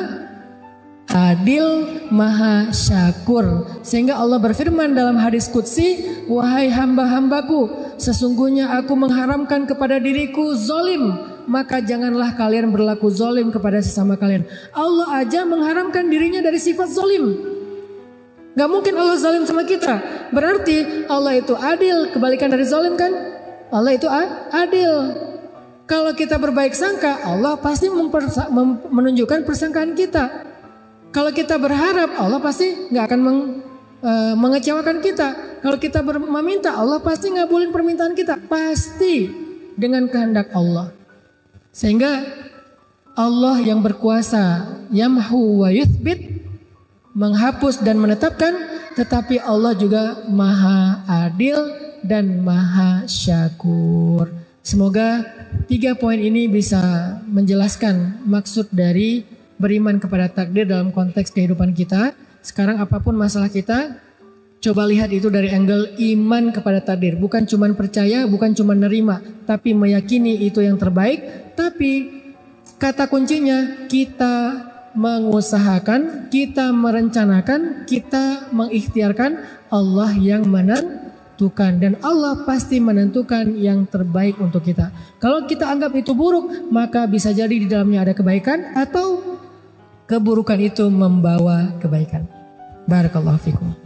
adil, maha syakur. Sehingga Allah berfirman dalam hadis qudsi, wahai hamba-hambaku, sesungguhnya aku mengharamkan kepada diriku zolim, maka janganlah kalian berlaku zolim kepada sesama kalian. Allah aja mengharamkan dirinya dari sifat zolim. Gak mungkin Allah zolim sama kita. Berarti Allah itu adil, kebalikan dari zolim kan? Allah itu adil. Kalau kita berbaik sangka, Allah pasti menunjukkan persangkaan kita. Kalau kita berharap, Allah pasti gak akan mengecewakan kita. Kalau kita meminta, Allah pasti ngabulin permintaan kita. Pasti dengan kehendak Allah. Sehingga Allah yang berkuasa, yamhu wa yuthbit, menghapus dan menetapkan. Tetapi Allah juga maha adil dan maha syakur. Semoga 3 poin ini bisa menjelaskan maksud dari beriman kepada takdir dalam konteks kehidupan kita. Sekarang apapun masalah kita, coba lihat itu dari angle iman kepada takdir. Bukan cuma percaya, bukan cuma nerima, tapi meyakini itu yang terbaik. Tapi kata kuncinya kita mengusahakan, kita merencanakan, kita mengikhtiarkan, Allah yang menentukan. Dan Allah pasti menentukan yang terbaik untuk kita. Kalau kita anggap itu buruk, maka bisa jadi di dalamnya ada kebaikan atau keburukan itu membawa kebaikan. Barakallahu fikum.